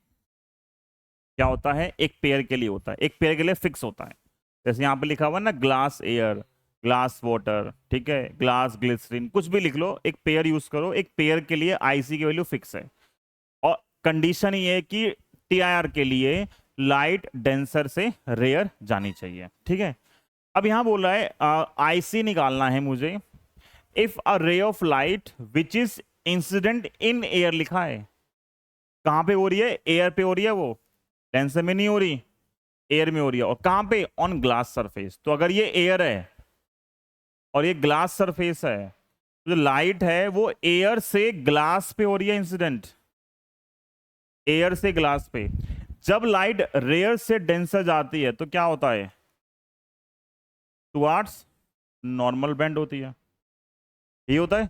क्या होता है, एक पेयर के लिए होता है, एक पेयर के लिए फिक्स होता है। जैसे यहाँ पे लिखा हुआ है ना, ग्लास एयर, ग्लास वाटर, ठीक है, ग्लास ग्लिसरीन, कुछ भी लिख लो, एक पेयर यूज करो, एक पेयर के लिए IC की वैल्यू फिक्स है। और कंडीशन ये है कि TIR के लिए लाइट डेंसर से रेयर जानी चाहिए। ठीक है, अब यहां बोल रहा है IC निकालना है मुझे इफ अ रे of light which is incident in air, लिखा है कहां पे हो रही है, एयर पे हो रही है, वो डेंसर में नहीं हो रही, एयर में हो रही है, और कहां पे, ऑन ग्लास सरफेस। तो अगर ये एयर है और ये ग्लास सरफेस है, तो जो लाइट है वो एयर से ग्लास पे हो रही है इंसिडेंट, एयर से ग्लास पे। जब लाइट रेयर से डेंसर जाती है तो क्या होता है, टुवार्ड्स नॉर्मल बेंड होती है, ये होता है।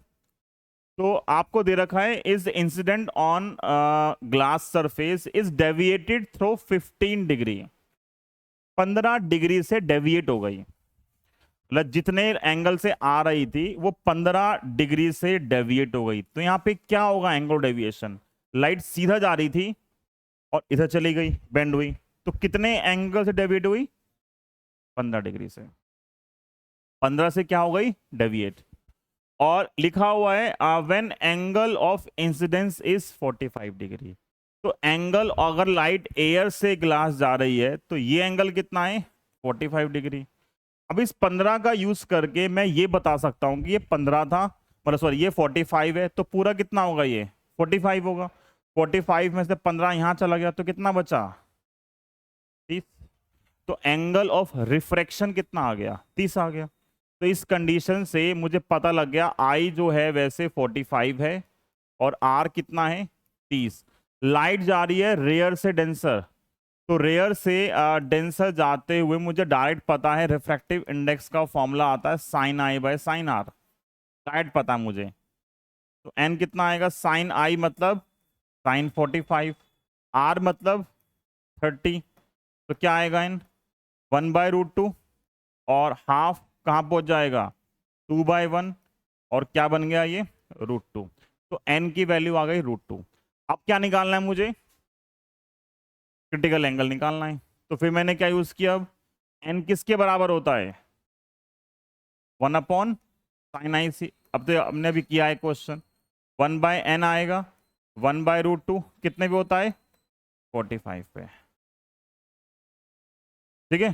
तो आपको दे रखा है is incident on glass surface is deviated through 15 degree, 15 degree से डेविएट हो गई, मतलब जितने एंगल से आ रही थी वो 15 डिग्री से डेविएट हो गई। तो यहां पे क्या होगा, एंगल डेविएशन, लाइट सीधा जा रही थी और इधर चली गई, बेंड हुई, तो कितने एंगल से डेविएट हुई, 15 डिग्री से, 15 से क्या हो गई, डेविएट। और लिखा हुआ है when angle of incidence is 45 degree. तो एंगल, अगर लाइट एयर से ग्लास जा रही है तो ये एंगल कितना है 45 डिग्री। अब इस 15 का यूज करके मैं ये बता सकता हूं कि ये 15 था, मतलब सॉरी ये 45 है, तो पूरा कितना होगा, ये 45 होगा। 45 में से 15 यहां चला गया तो कितना बचा 30। तो एंगल ऑफ रिफ्रैक्शन कितना आ गया, 30 आ गया। तो इस कंडीशन से मुझे पता लग गया I जो है वैसे 45 है और R कितना है 30। लाइट जा रही है रेयर से डेंसर, तो रेयर से डेंसर जाते हुए मुझे डायरेक्ट पता है रिफ्रैक्टिव इंडेक्स का फॉर्मूला आता है sin I/sin R, डायरेक्ट पता है मुझे। तो n कितना आएगा, sin I मतलब sin 45, R मतलब 30, तो क्या आएगा n 1/√2, और हाफ कहाँ पहुंच जाएगा 2/1, और क्या बन गया ये √2। तो n की वैल्यू आ गई √2। अब क्या निकालना है मुझे, क्रिटिकल एंगल निकालना है। तो फिर मैंने क्या यूज किया, अब n किसके बराबर होता है, 1/sin अब तो हमने अभी किया है क्वेश्चन, 1/n आएगा, 1/√2 कितने पे होता है 45 पे। ठीक है,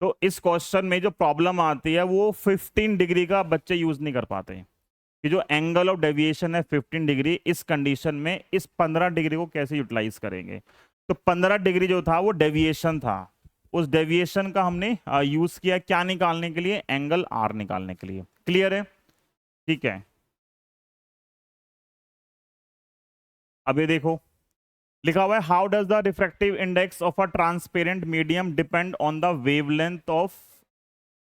तो इस क्वेश्चन में जो प्रॉब्लम आती है वो 15 डिग्री का बच्चे यूज नहीं कर पाते कि जो एंगल ऑफ डेविएशन है 15 डिग्री, इस कंडीशन में इस 15 डिग्री को कैसे यूटिलाइज करेंगे। तो 15 डिग्री जो था वो डेविएशन था, उस डेविएशन का हमने यूज किया क्या निकालने के लिए, एंगल आर निकालने के लिए। क्लियर है, ठीक है। अब ये देखो लिखा हुआ है how does the refractive index of a transparent medium depend on the wavelength of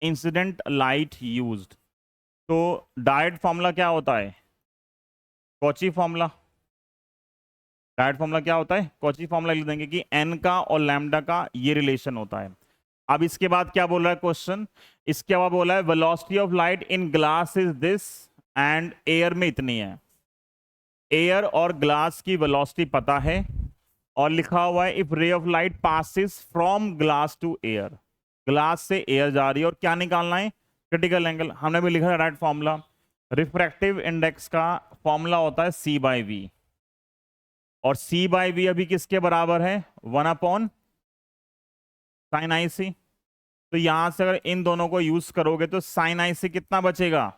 incident light used. तो डायरेक्ट फॉर्मूला क्या होता है, कॉची फॉर्मूला। डायरेक्ट फॉर्मूला क्या होता है, कॉची फॉर्मूला लिख देंगे कि एन का और लैम्डा का ये रिलेशन होता है। अब इसके बाद क्या बोल रहा है क्वेश्चन, इसके बाद बोला है velocity of light in glass is this and air में इतनी है। एयर और ग्लास की वेलोसिटी पता है, और लिखा हुआ है if ray of light passes from glass to air, glass से एयर जा रही है, और क्या निकालना है क्रिटिकल एंगल। हमने भी लिखा है राइट फॉर्मूला, रिफ्रैक्टिव इंडेक्स का फॉर्मूला होता है C/V, और C/V अभी किसके बराबर है 1/sin IC। तो यहां से अगर इन दोनों को यूज करोगे तो sin IC कितना बचेगा,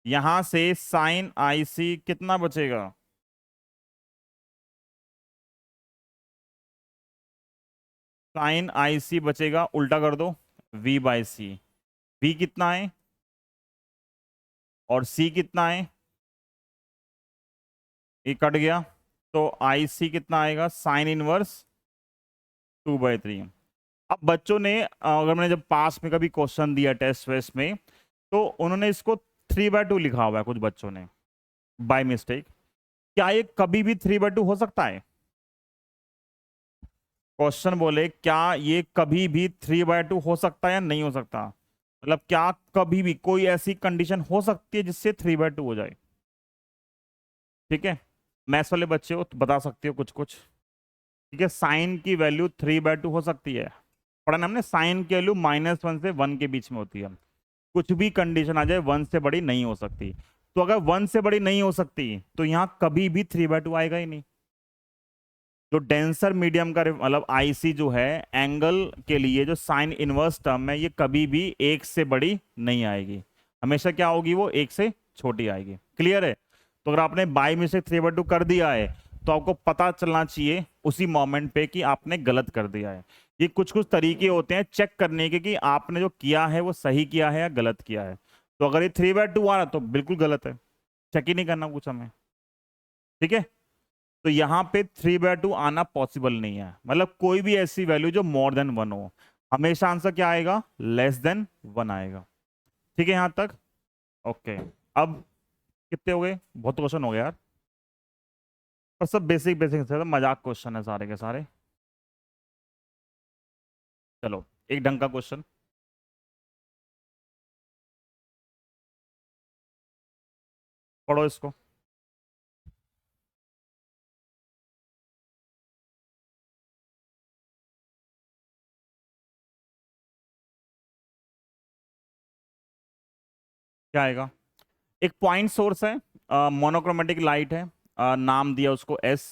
यहां से sin IC कितना बचेगा, sin IC बचेगा, उल्टा कर दो V/C। V कितना है और C कितना है, ये कट गया, तो IC कितना आएगा साइन इनवर्स 2/3। अब बच्चों ने अगर मैंने जब पास में कभी क्वेश्चन दिया टेस्ट वेस्ट में, तो उन्होंने इसको 3/2 लिखा हुआ है कुछ बच्चों ने बाय मिस्टेक। क्या ये कभी भी 3/2 हो सकता है, क्वेश्चन बोले क्या ये कभी भी 3/2 हो सकता है या नहीं हो सकता, मतलब क्या कभी भी कोई ऐसी कंडीशन हो सकती है जिससे 3/2 हो जाए। ठीक है, मैथ्स वाले बच्चे हो तो बता सकते हो कुछ कुछ। ठीक है, साइन की वैल्यू 3/2 हो सकती है, पढ़ा ना हमने, साइन की वैल्यू -1 से 1 के बीच में होती है, कुछ भी कंडीशन आ जाए 1 से बड़ी नहीं हो सकती। तो अगर 1 से बड़ी नहीं हो सकती तो यहां कभी भी 3/2 आएगा ही नहीं। जो डेंसर मीडियम का मतलब आईसी जो है एंगल के लिए जो साइन इनवर्स टर्म है, ये कभी भी 1 से बड़ी नहीं आएगी, हमेशा क्या होगी वो 1 से छोटी आएगी। क्लियर है, तो अगर आपने बाई मिस्टेक 3/2 कर दिया है तो आपको पता चलना चाहिए उसी मोमेंट पे कि आपने गलत कर दिया है। ये कुछ कुछ तरीके होते हैं चेक करने के कि आपने जो किया है वो सही किया है या गलत किया है। तो अगर ये 3/2 आ रहा तो बिल्कुल गलत है, चेक ही नहीं करना कुछ हमें। ठीक है, तो यहां पे 3/2 आना पॉसिबल नहीं है, मतलब कोई भी ऐसी वैल्यू जो मोर देन 1 हो, हमेशा आंसर क्या आएगा लेस देन 1 आएगा। ठीक है यहां तक, ओके। अब कितने हो गए, बहुत क्वेश्चन हो गया यार, और सब बेसिक बेसिक से मजाक क्वेश्चन है सारे के सारे। चलो एक ढंग का क्वेश्चन पढ़ो इसको। क्या आएगा, एक पॉइंट सोर्स है, मोनोक्रोमेटिक लाइट है, नाम दिया उसको एस,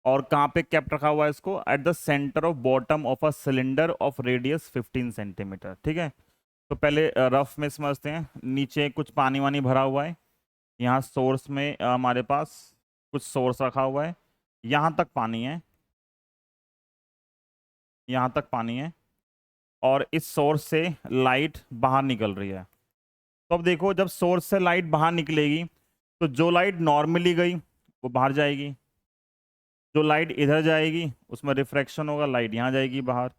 और कहाँ पे कैप्ट रखा हुआ है इसको, at the centre of bottom of a cylinder of radius 15 centimetre. ठीक है, तो पहले रफ में समझते हैं, नीचे कुछ पानी वानी भरा हुआ है, यहाँ सोर्स में हमारे पास कुछ सोर्स रखा हुआ है, यहाँ तक पानी है, यहाँ तक पानी है, और इस सोर्स से लाइट बाहर निकल रही है। तो अब देखो जब सोर्स से लाइट बाहर निकलेगी तो जो लाइट नॉर्मली गई वो बाहर जाएगी, जो लाइट इधर जाएगी उसमें रिफ्रैक्शन होगा, लाइट यहाँ जाएगी बाहर,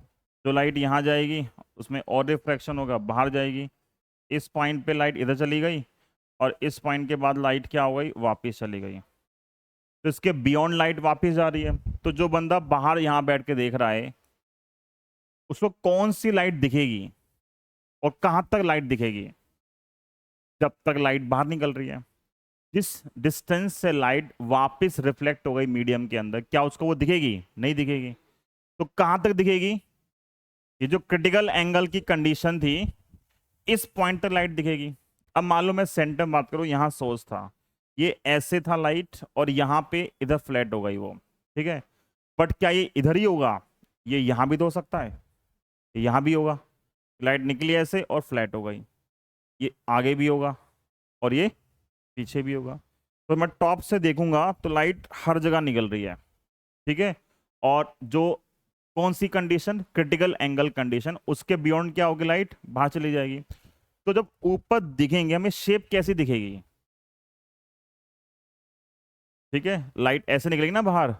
जो लाइट यहाँ जाएगी उसमें और रिफ्रैक्शन होगा, बाहर जाएगी। इस पॉइंट पे लाइट इधर चली गई, और इस पॉइंट के बाद लाइट क्या हो गई वापस चली गई, तो इसके बियॉन्ड लाइट वापस जा रही है। तो जो बंदा बाहर यहाँ बैठ के देख रहा है उसको कौन सी लाइट दिखेगी और कहाँ तक लाइट दिखेगी, जब तक लाइट बाहर निकल रही है। जिस डिस्टेंस से लाइट वापस रिफ्लेक्ट हो गई मीडियम के अंदर, क्या उसको वो दिखेगी, नहीं दिखेगी। तो कहाँ तक दिखेगी, ये जो क्रिटिकल एंगल की कंडीशन थी इस पॉइंट तक लाइट दिखेगी। अब मान लो मैं सेंटर में बात करूं, यहां सोर्स था, ये ऐसे था लाइट, और यहां पे इधर फ्लैट हो गई वो, ठीक है। बट क्या ये इधर ही होगा? ये यहां भी तो हो सकता है, यहां भी होगा। लाइट निकली ऐसे और फ्लैट हो गई, ये आगे भी होगा और ये पीछे भी होगा। तो मैं टॉप से देखूंगा तो लाइट हर जगह निकल रही है, ठीक है। और जो कौन सी कंडीशन, क्रिटिकल एंगल कंडीशन, उसके बियॉन्ड क्या होगी, लाइट बाहर चली जाएगी। तो जब ऊपर दिखेंगे हमें शेप कैसी दिखेगी, ठीक है, लाइट ऐसे निकलेगी ना बाहर।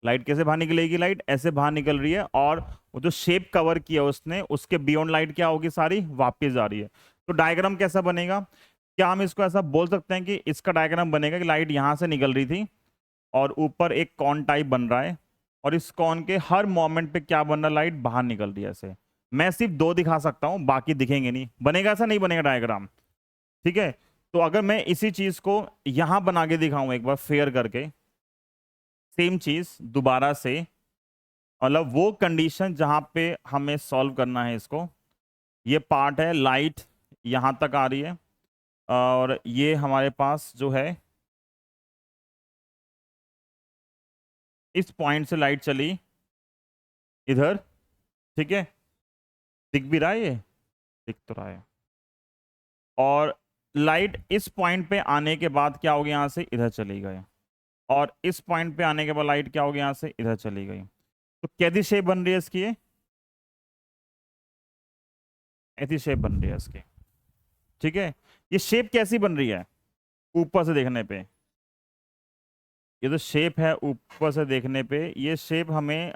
लाइट कैसे बाहर निकलेगी, लाइट ऐसे बाहर निकल रही है, और वो जो शेप कवर किया उसने, उसके बियॉन्ड लाइट क्या होगी, सारी वापस आ रही है। तो डायग्राम कैसा बनेगा? क्या हम इसको ऐसा बोल सकते हैं कि इसका डायग्राम बनेगा कि लाइट यहां से निकल रही थी और ऊपर एक कॉन टाइप बन रहा है, और इस कॉन के हर मोमेंट पे क्या बन रहा है, लाइट बाहर निकल रही है ऐसे। मैं सिर्फ दो दिखा सकता हूं, बाकी दिखेंगे नहीं। बनेगा ऐसा? नहीं बनेगा डायग्राम, ठीक है। तो अगर मैं इसी चीज को यहां बना के दिखाऊं एक बार फेयर करके, सेम चीज दोबारा से, मतलब वो कंडीशन जहां पे हमें सॉल्व करना है इसको, ये पार्ट है, लाइट यहां तक आ रही है, और ये हमारे पास जो है इस पॉइंट से लाइट चली इधर, ठीक है। दिख भी रहा है, ये दिख तो रहा है। और लाइट इस पॉइंट पे आने के बाद क्या हो गया, यहां से इधर चली गई, और इस पॉइंट पे आने के बाद लाइट क्या हो गया, यहां से इधर चली गई। तो कैसी शेप बन रही है इसकी, ये ऐसी शेप बन रही है इसकी, ठीक है। ये शेप कैसी बन रही है ऊपर से देखने पे? ये जो शेप है ऊपर से देखने पे, ये शेप हमें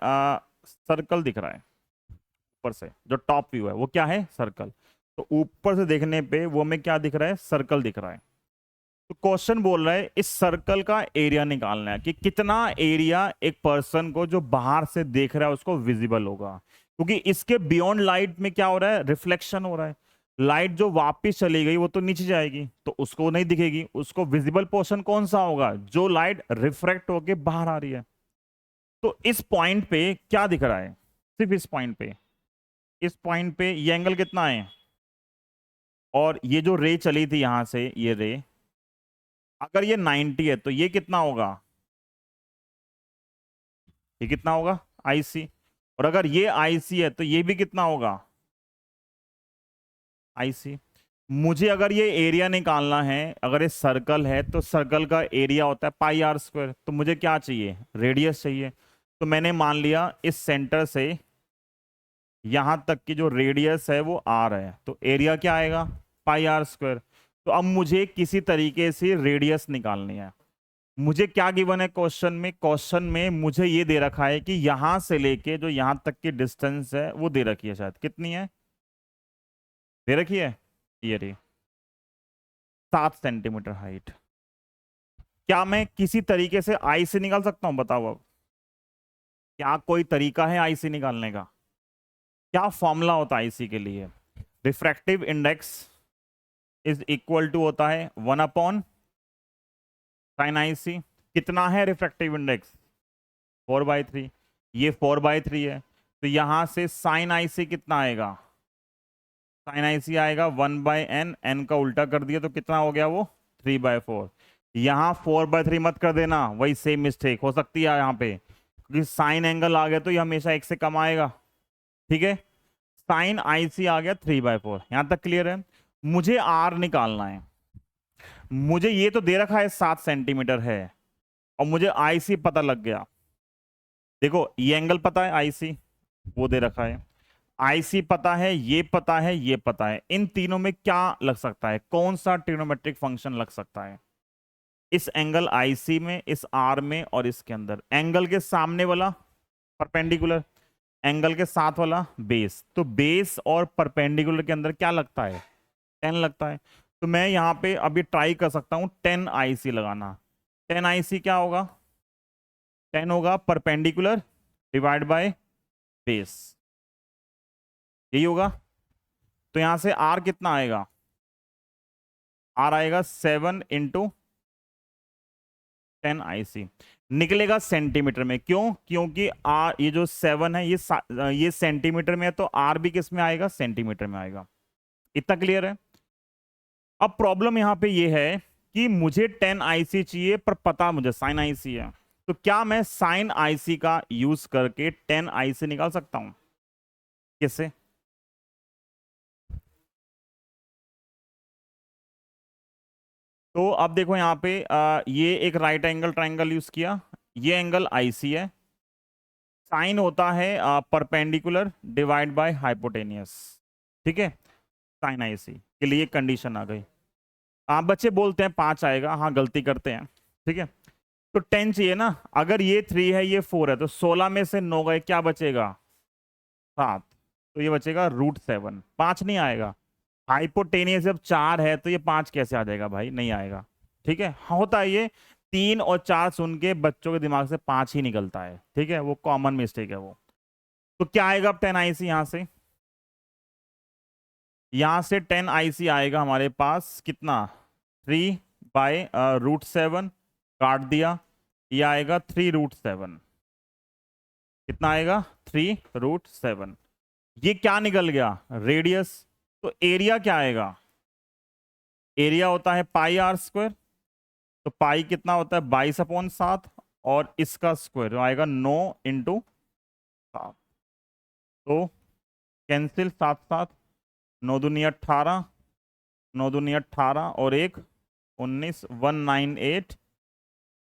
सर्कल दिख रहा है ऊपर से। जो टॉप व्यू है वो क्या है, सर्कल। तो ऊपर से देखने पे वो हमें क्या दिख रहा है, सर्कल दिख रहा है। तो क्वेश्चन बोल रहा है इस सर्कल का एरिया निकालना है, कि कितना एरिया एक पर्सन को जो बाहर से देख रहा है उसको विजिबल होगा। क्योंकि इसके बियॉन्ड लाइट में क्या हो रहा है, रिफ्लेक्शन हो रहा है। लाइट जो वापस चली गई वो तो नीचे जाएगी, तो उसको नहीं दिखेगी। उसको विजिबल पोर्शन कौन सा होगा, जो लाइट रिफ्रैक्ट होके बाहर आ रही है। तो इस पॉइंट पे क्या दिख रहा है, सिर्फ इस पॉइंट पे, इस पॉइंट पे ये एंगल कितना है, और ये जो रे चली थी यहां से, ये रे अगर ये 90 है तो ये कितना होगा, ये कितना होगा, आईसी। और अगर ये आईसी है तो ये भी कितना होगा, आईसी। मुझे अगर ये एरिया निकालना है, अगर ये सर्कल है तो सर्कल का एरिया होता है पाई आर स्क्वायर। तो मुझे क्या चाहिए, रेडियस चाहिए। तो मैंने मान लिया इस सेंटर से यहां तक की जो रेडियस है वो आर है, तो एरिया क्या आएगा, पाई आर स्क्वायर। तो अब मुझे किसी तरीके से रेडियस निकालनी है। मुझे क्या गिवन है क्वेश्चन में, क्वेश्चन में मुझे ये दे रखा है कि यहां से लेके जो यहां तक की डिस्टेंस है वो दे रखी है, शायद कितनी है, दे रखी है, ये रही 7 सेंटीमीटर हाइट। क्या मैं किसी तरीके से आई से निकाल सकता हूं, बताओ अब। क्या कोई तरीका है आई से निकालने का? क्या फॉर्मूला होता है आईसी के लिए? Refractive index is equal to होता है 1/sin आईसी। कितना है रिफ्रैक्टिव इंडेक्स, 4/3। ये 4/3 है, तो यहां से साइन आईसी कितना आएगा, साइन आईसी आएगा 1/n, n का उल्टा कर दिया तो कितना हो गया वो, 3/4। यहां 4/3 मत कर देना, वही सेम मिस्टेक हो सकती है यहाँ पे, क्योंकि साइन एंगल आ गया तो ये हमेशा एक से कम आएगा, ठीक है। साइन आईसी आ गया 3/4, यहां तक क्लियर है। मुझे आर निकालना है। मुझे ये तो दे रखा है 7 सेंटीमीटर है, और मुझे आईसी पता लग गया। देखो ये एंगल पता है आईसी, वो दे रखा है, आईसी पता है, ये पता है, ये पता है। इन तीनों में क्या लग सकता है, कौन सा ट्रिग्नोमेट्रिक फंक्शन लग सकता है इस एंगल आईसी में, इस आर में, और इसके अंदर? एंगल के सामने वाला परपेंडिकुलर, एंगल के साथ वाला बेस। तो बेस और परपेंडिकुलर के अंदर क्या लगता है, 10 लगता है। तो मैं यहां पे अभी ट्राई कर सकता हूं 10 आईसी लगाना। 10 आईसी क्या होगा, 10 होगा परपेंडिकुलर डिवाइड बाय बेस, यही होगा। तो यहां से आर कितना आएगा, आर आएगा 7 × 10 IC। निकलेगा सेंटीमीटर में, क्यों, क्योंकि आर, ये जो 7 है ये सेंटीमीटर में है, तो आर भी किस में आएगा, सेंटीमीटर में आएगा। इतना क्लियर है। अब प्रॉब्लम यहां पे ये है कि मुझे 10 आईसी चाहिए पर पता मुझे साइन आईसी है, तो क्या मैं साइन आईसी का यूज करके 10 आईसी निकाल सकता हूं? कैसे? तो अब देखो यहां पे ये एक राइट एंगल ट्राइंगल यूज किया, ये एंगल आईसी है, साइन होता है परपेंडिकुलर डिवाइड बाय हाइपोटेनियस, ठीक है, साइन आईसी के लिए कंडीशन आ गई। आप बच्चे बोलते हैं 5 आएगा, हाँ गलती करते हैं, ठीक है। तो 10 चाहिए ना, अगर ये 3 है ये 4 है, तो 16 में से 9 गए, क्या बचेगा? 7। तो ये बचेगा √7, 5 नहीं आएगा। हाइपोटेनियस जब 4 है तो ये 5 कैसे आ जाएगा भाई? नहीं आएगा, ठीक है। हाँ, होता है ये, 3 और 4 सुन के बच्चों के दिमाग से 5 ही निकलता है, ठीक है, वो कॉमन मिस्टेक है वो। तो क्या आएगा अब 10 आईसी यहां से? यहां से 10 आईसी आएगा हमारे पास कितना? 3/√7, काट दिया, ये आएगा 3√7। कितना आएगा? 3√7। ये क्या निकल गया? रेडियस। तो एरिया क्या आएगा? एरिया होता है πr², तो पाई कितना होता है? 22/7, और इसका स्क्वायर आएगा 9 × 7। तो कैंसिल, 7 7, 9 दूनी 18, 9 दूनी 18 और 1 19, 198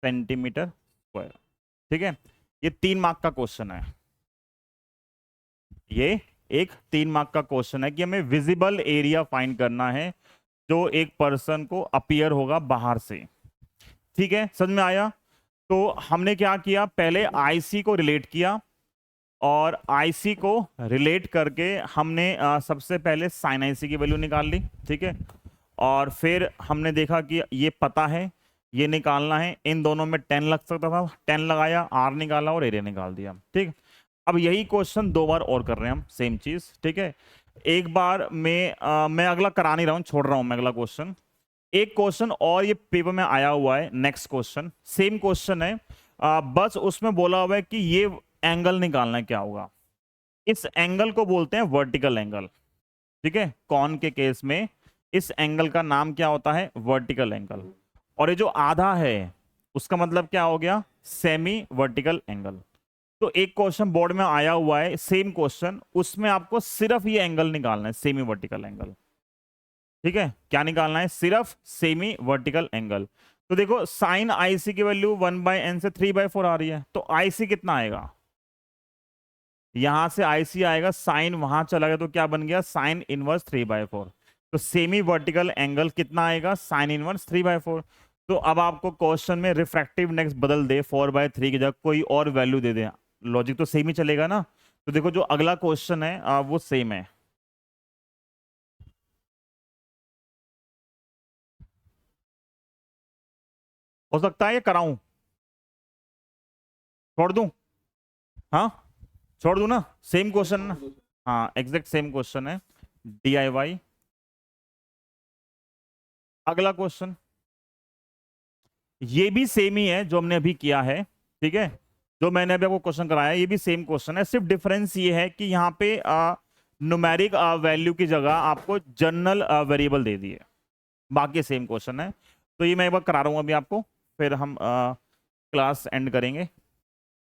सेंटीमीटर स्क्वायर, ठीक है। ये 3 मार्क का क्वेश्चन है, ये एक 3 मार्क का क्वेश्चन है कि हमें विजिबल एरिया फाइंड करना है जो एक पर्सन को अपीयर होगा बाहर से, ठीक है, समझ में आया? तो हमने क्या किया, पहले आईसी को रिलेट किया, और आईसी को रिलेट करके हमने सबसे पहले साइन आईसी की वैल्यू निकाल ली, ठीक है। और फिर हमने देखा कि ये पता है, ये निकालना है, इन दोनों में 10 लग सकता था, 10 लगाया, आर निकाला और एरिया निकाल दिया, ठीक। अब यही क्वेश्चन 2 बार और कर रहे हैं हम, सेम चीज, ठीक है। एक बार में मैं अगला करा नहीं रहा हूं, छोड़ रहा हूं मैं अगला क्वेश्चन। एक क्वेश्चन और ये पेपर में आया हुआ है, नेक्स्ट क्वेश्चन सेम क्वेश्चन है, बस उसमें बोला हुआ है कि ये एंगल निकालना है, क्या होगा? इस एंगल को बोलते हैं वर्टिकल एंगल, ठीक है। कॉन के केस में इस एंगल का नाम क्या होता है? Vertical angle. और ये जो आधा है उसका मतलब क्या हो गया? Semi vertical angle. तो एक क्वेश्चन बोर्ड में आया हुआ है सेम क्वेश्चन, उसमें आपको सिर्फ ये एंगल निकालना है, सेमी वर्टिकल एंगल, ठीक है। क्या निकालना है? सिर्फ सेमी वर्टिकल एंगल। तो देखो साइन आईसी की वैल्यू 1/n से 3/4 आ रही है, तो आईसी कितना आएगा? यहां से आईसी आएगा, साइन वहां चला गया तो क्या बन गया? Sine inverse 3/4। तो सेमी वर्टिकल एंगल कितना आएगा? Sine inverse 3/4। तो अब आपको क्वेश्चन में रिफ्रैक्टिव इंडेक्स बदल दे, 4/3 की जगह कोई और वैल्यू दे दे, लॉजिक तो सेम ही चलेगा ना। तो देखो जो अगला क्वेश्चन है वो सेम है। हो सकता है ये कराऊं, छोड़ दूं? हाँ, छोड़ दूं ना, सेम क्वेश्चन ना। हाँ एग्जैक्ट सेम क्वेश्चन है, DIY। अगला क्वेश्चन ये भी सेम ही है जो हमने अभी किया है, ठीक है। जो मैंने अभी आपको क्वेश्चन कराया ये भी सेम क्वेश्चन है, सिर्फ डिफरेंस ये है कि यहाँ पे न्यूमेरिक वैल्यू की जगह आपको जनरल वेरिएबल दे दिए, बाकी सेम क्वेश्चन है। तो ये मैं एक बार करा रहा हूँ अभी आपको, फिर हम क्लास एंड करेंगे,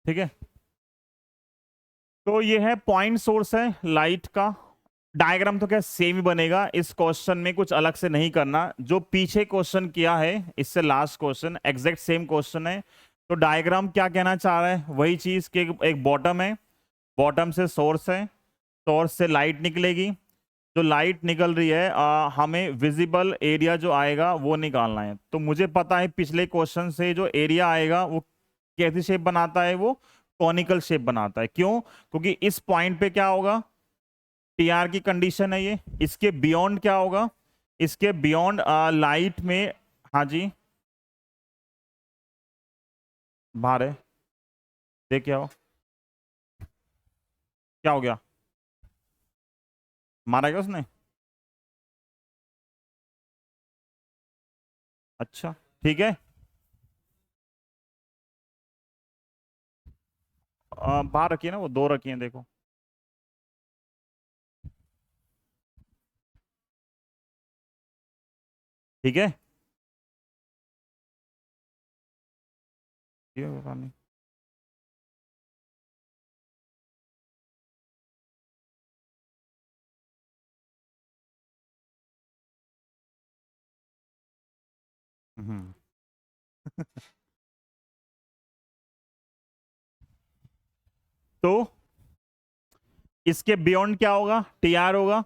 ठीक है। तो ये है पॉइंट सोर्स है लाइट का, डायग्राम तो क्या सेम ही बनेगा, इस क्वेश्चन में कुछ अलग से नहीं करना, जो पीछे क्वेश्चन किया है इससे last question exact same question है। तो डायग्राम क्या कहना चाह रहा है? वही चीज कि एक बॉटम है, बॉटम से सोर्स है, सोर्स से लाइट निकलेगी, जो लाइट निकल रही है हमें विजिबल एरिया जो आएगा वो निकालना है। तो मुझे पता है पिछले क्वेश्चन से जो एरिया आएगा वो कैसी शेप बनाता है? वो कॉनिकल शेप बनाता है। क्यों? क्योंकि इस पॉइंट पे क्या होगा? टीआर की कंडीशन है ये, इसके बियॉन्ड क्या होगा? इसके बियॉन्ड लाइट में, हाँ जी, बाहर है, देख क्या हो, क्या हो गया? मारा गया उसने? अच्छा, ठीक है, बाहर रखी है ना, वो 2 रखी हैं देखो। ठीक है, ये पता नहीं। हम्म। तो इसके बियॉन्ड क्या होगा? टी आर होगा।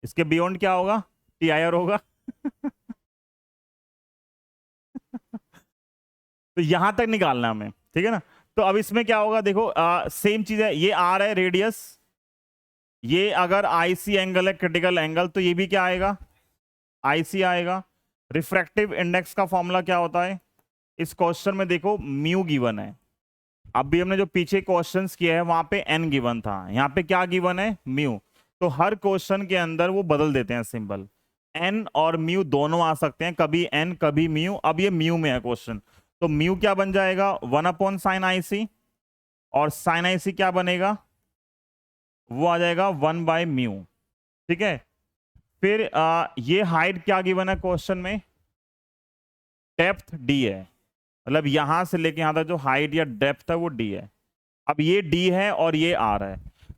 इसके बियॉन्ड क्या होगा? टी आई आर होगा। तो यहां तक निकालना है हमें, ठीक है ना। तो अब इसमें क्या होगा, देखो सेम चीज है, ये आर है रेडियस, ये अगर आईसी एंगल है क्रिटिकल एंगल, तो ये भी क्या आएगा? आईसी आएगा। रिफ्रैक्टिव इंडेक्स का फॉर्मूला क्या होता है? इस क्वेश्चन में देखो म्यू गिवन है। अब भी हमने जो पीछे क्वेश्चंस किए हैं वहां पे एन गिवन था, यहाँ पे क्या गिवन है? म्यू। तो हर क्वेश्चन के अंदर वो बदल देते हैं सिंबल, एन और म्यू दोनों आ सकते हैं, कभी एन कभी म्यू। अब ये म्यू में है क्वेश्चन, तो म्यू क्या बन जाएगा? 1/sin IC, और साइन IC क्या बनेगा? वो आ जाएगा 1/म्यू। ठीक है। फिर ये हाइट क्या गिवन है क्वेश्चन में? डेप्थ डी है, मतलब यहां से लेके यहां तक जो हाइट या डेप्थ है वो डी है। अब ये डी है और ये आर है,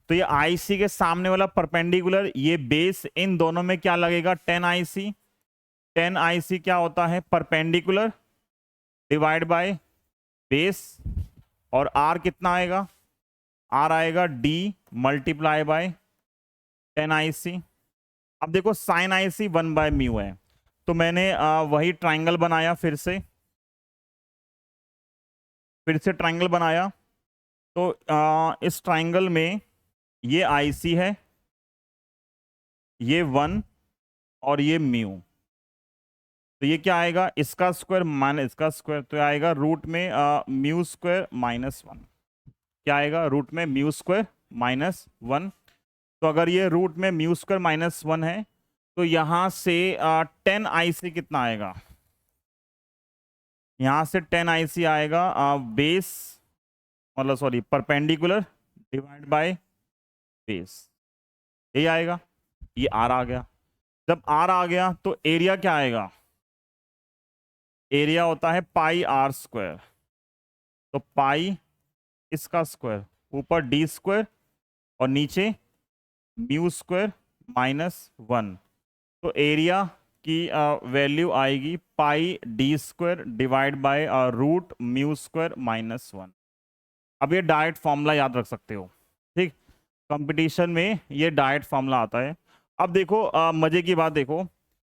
तो ये आईसी के सामने वाला परपेंडिकुलर, ये बेस, इन दोनों में क्या लगेगा? 10 IC। 10 IC क्या होता है? Perpendicular divide by base. और आर कितना आएगा? आर आएगा डी मल्टीप्लाई बाय 10 IC। अब देखो साइन IC 1/म्यू है, तो मैंने वही ट्राइंगल बनाया, फिर से ट्राइंगल बनाया। तो इस ट्राइंगल में ये आईसी है, ये 1 और ये म्यू। तो ये क्या आएगा? इसका स्क्वायर माइनस इसका स्क्वायर, तो आएगा रूट में म्यू स्क्वायर -1। क्या आएगा? रूट में म्यू स्क्वायर -1। तो अगर ये रूट में म्यू स्क्वायर -1 है, तो यहां से 10 IC कितना आएगा? यहां से 10 IC आएगा बेस, मतलब sorry perpendicular divide by base, यही आएगा। ये आर आ गया। जब आर आ गया तो एरिया क्या आएगा? एरिया होता है πr²। तो पाई इसका स्क्वायर, ऊपर डी स्क्वायर और नीचे म्यू स्क्वायर -1। तो एरिया की वैल्यू आएगी πd² divide by root mu square -1। अब ये डायरेक्ट फॉर्मूला याद रख सकते हो, ठीक। कंपटीशन में ये डायरेक्ट फॉर्मूला आता है। अब देखो मजे की बात देखो,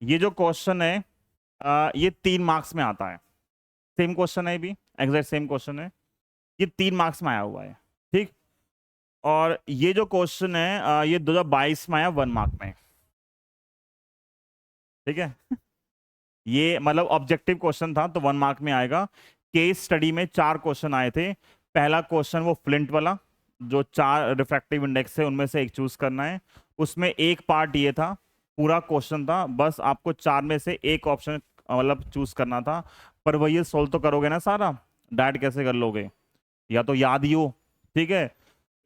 ये जो क्वेश्चन है ये 3 मार्क्स में आता है। सेम क्वेश्चन है, भी एग्जैक्ट सेम क्वेश्चन है, ये 3 मार्क्स में आया हुआ है, ठीक। और ये जो क्वेश्चन है ये 2022 में आया 1 मार्क में, ठीक है। ये मतलब ऑब्जेक्टिव क्वेश्चन था तो 1 मार्क में आएगा। केस स्टडी में 4 क्वेश्चन आए थे। पहला क्वेश्चन वो फ्लिंट वाला, जो 4 रिफ्रैक्टिव इंडेक्स है उनमें से एक चूज करना है। उसमें एक पार्ट ये था, पूरा क्वेश्चन था, बस आपको 4 में से एक ऑप्शन मतलब चूज करना था। पर वही ये सोल्व तो करोगे ना सारा, डायरेक्ट कैसे कर लोगे? या तो याद ही हो, ठीक है,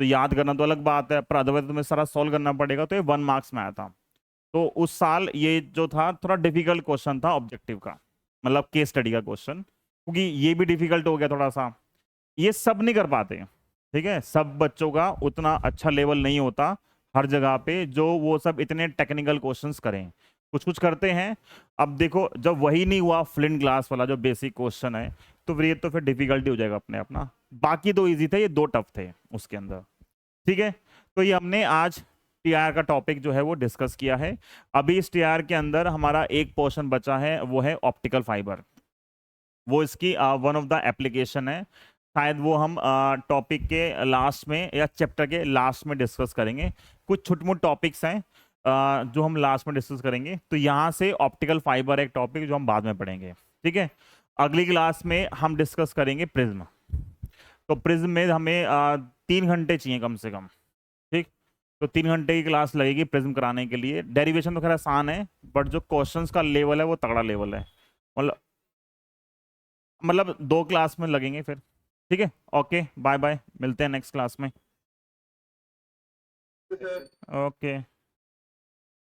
तो याद करना तो अलग बात है, पर अदरवाइज तुम्हें सारा सोल्व करना पड़ेगा। तो ये 1 मार्क्स में आया था। तो उस साल ये जो था थोड़ा डिफिकल्ट क्वेश्चन था ऑब्जेक्टिव का, मतलब केस स्टडी का क्वेश्चन, क्योंकि ये भी डिफिकल्ट हो गया थोड़ा सा। ये सब नहीं कर पाते, ठीक है, सब बच्चों का उतना अच्छा लेवल नहीं होता हर जगह पे जो वो सब इतने टेक्निकल क्वेश्चंस करें। कुछ कुछ करते हैं। अब देखो जब वही नहीं हुआ फ्लिंट ग्लास वाला जो बेसिक क्वेश्चन है, तो फिर ये तो फिर डिफिकल्टी हो जाएगा अपने अपना। बाकी 2 इजी थे, ये 2 टफ थे उसके अंदर, ठीक है। तो ये हमने आज टीआर का टॉपिक जो है वो डिस्कस किया है। अभी इस टीआर के अंदर हमारा एक पोर्शन बचा है, वो है ऑप्टिकल फाइबर। वो इसकी वन ऑफ द एप्लीकेशन है, शायद वो हम टॉपिक के लास्ट में या चैप्टर के लास्ट में डिस्कस करेंगे। कुछ छोटे-मोटे टॉपिक्स हैं जो हम लास्ट में डिस्कस करेंगे। तो यहाँ से ऑप्टिकल फाइबर एक टॉपिक जो हम बाद में पढ़ेंगे, ठीक है। अगली क्लास में हम डिस्कस करेंगे प्रिज्म। तो प्रिज्म में हमें 3 घंटे चाहिए कम से कम, ठीक। तो 3 घंटे की क्लास लगेगी प्रिज्म कराने के लिए। डेरिवेशन तो खैर आसान है, बट जो क्वेश्चंस का लेवल है वो तगड़ा लेवल है। मतलब 2 क्लास में लगेंगे फिर, ठीक है। ओके बाय बाय, मिलते हैं नेक्स्ट क्लास में। ओके।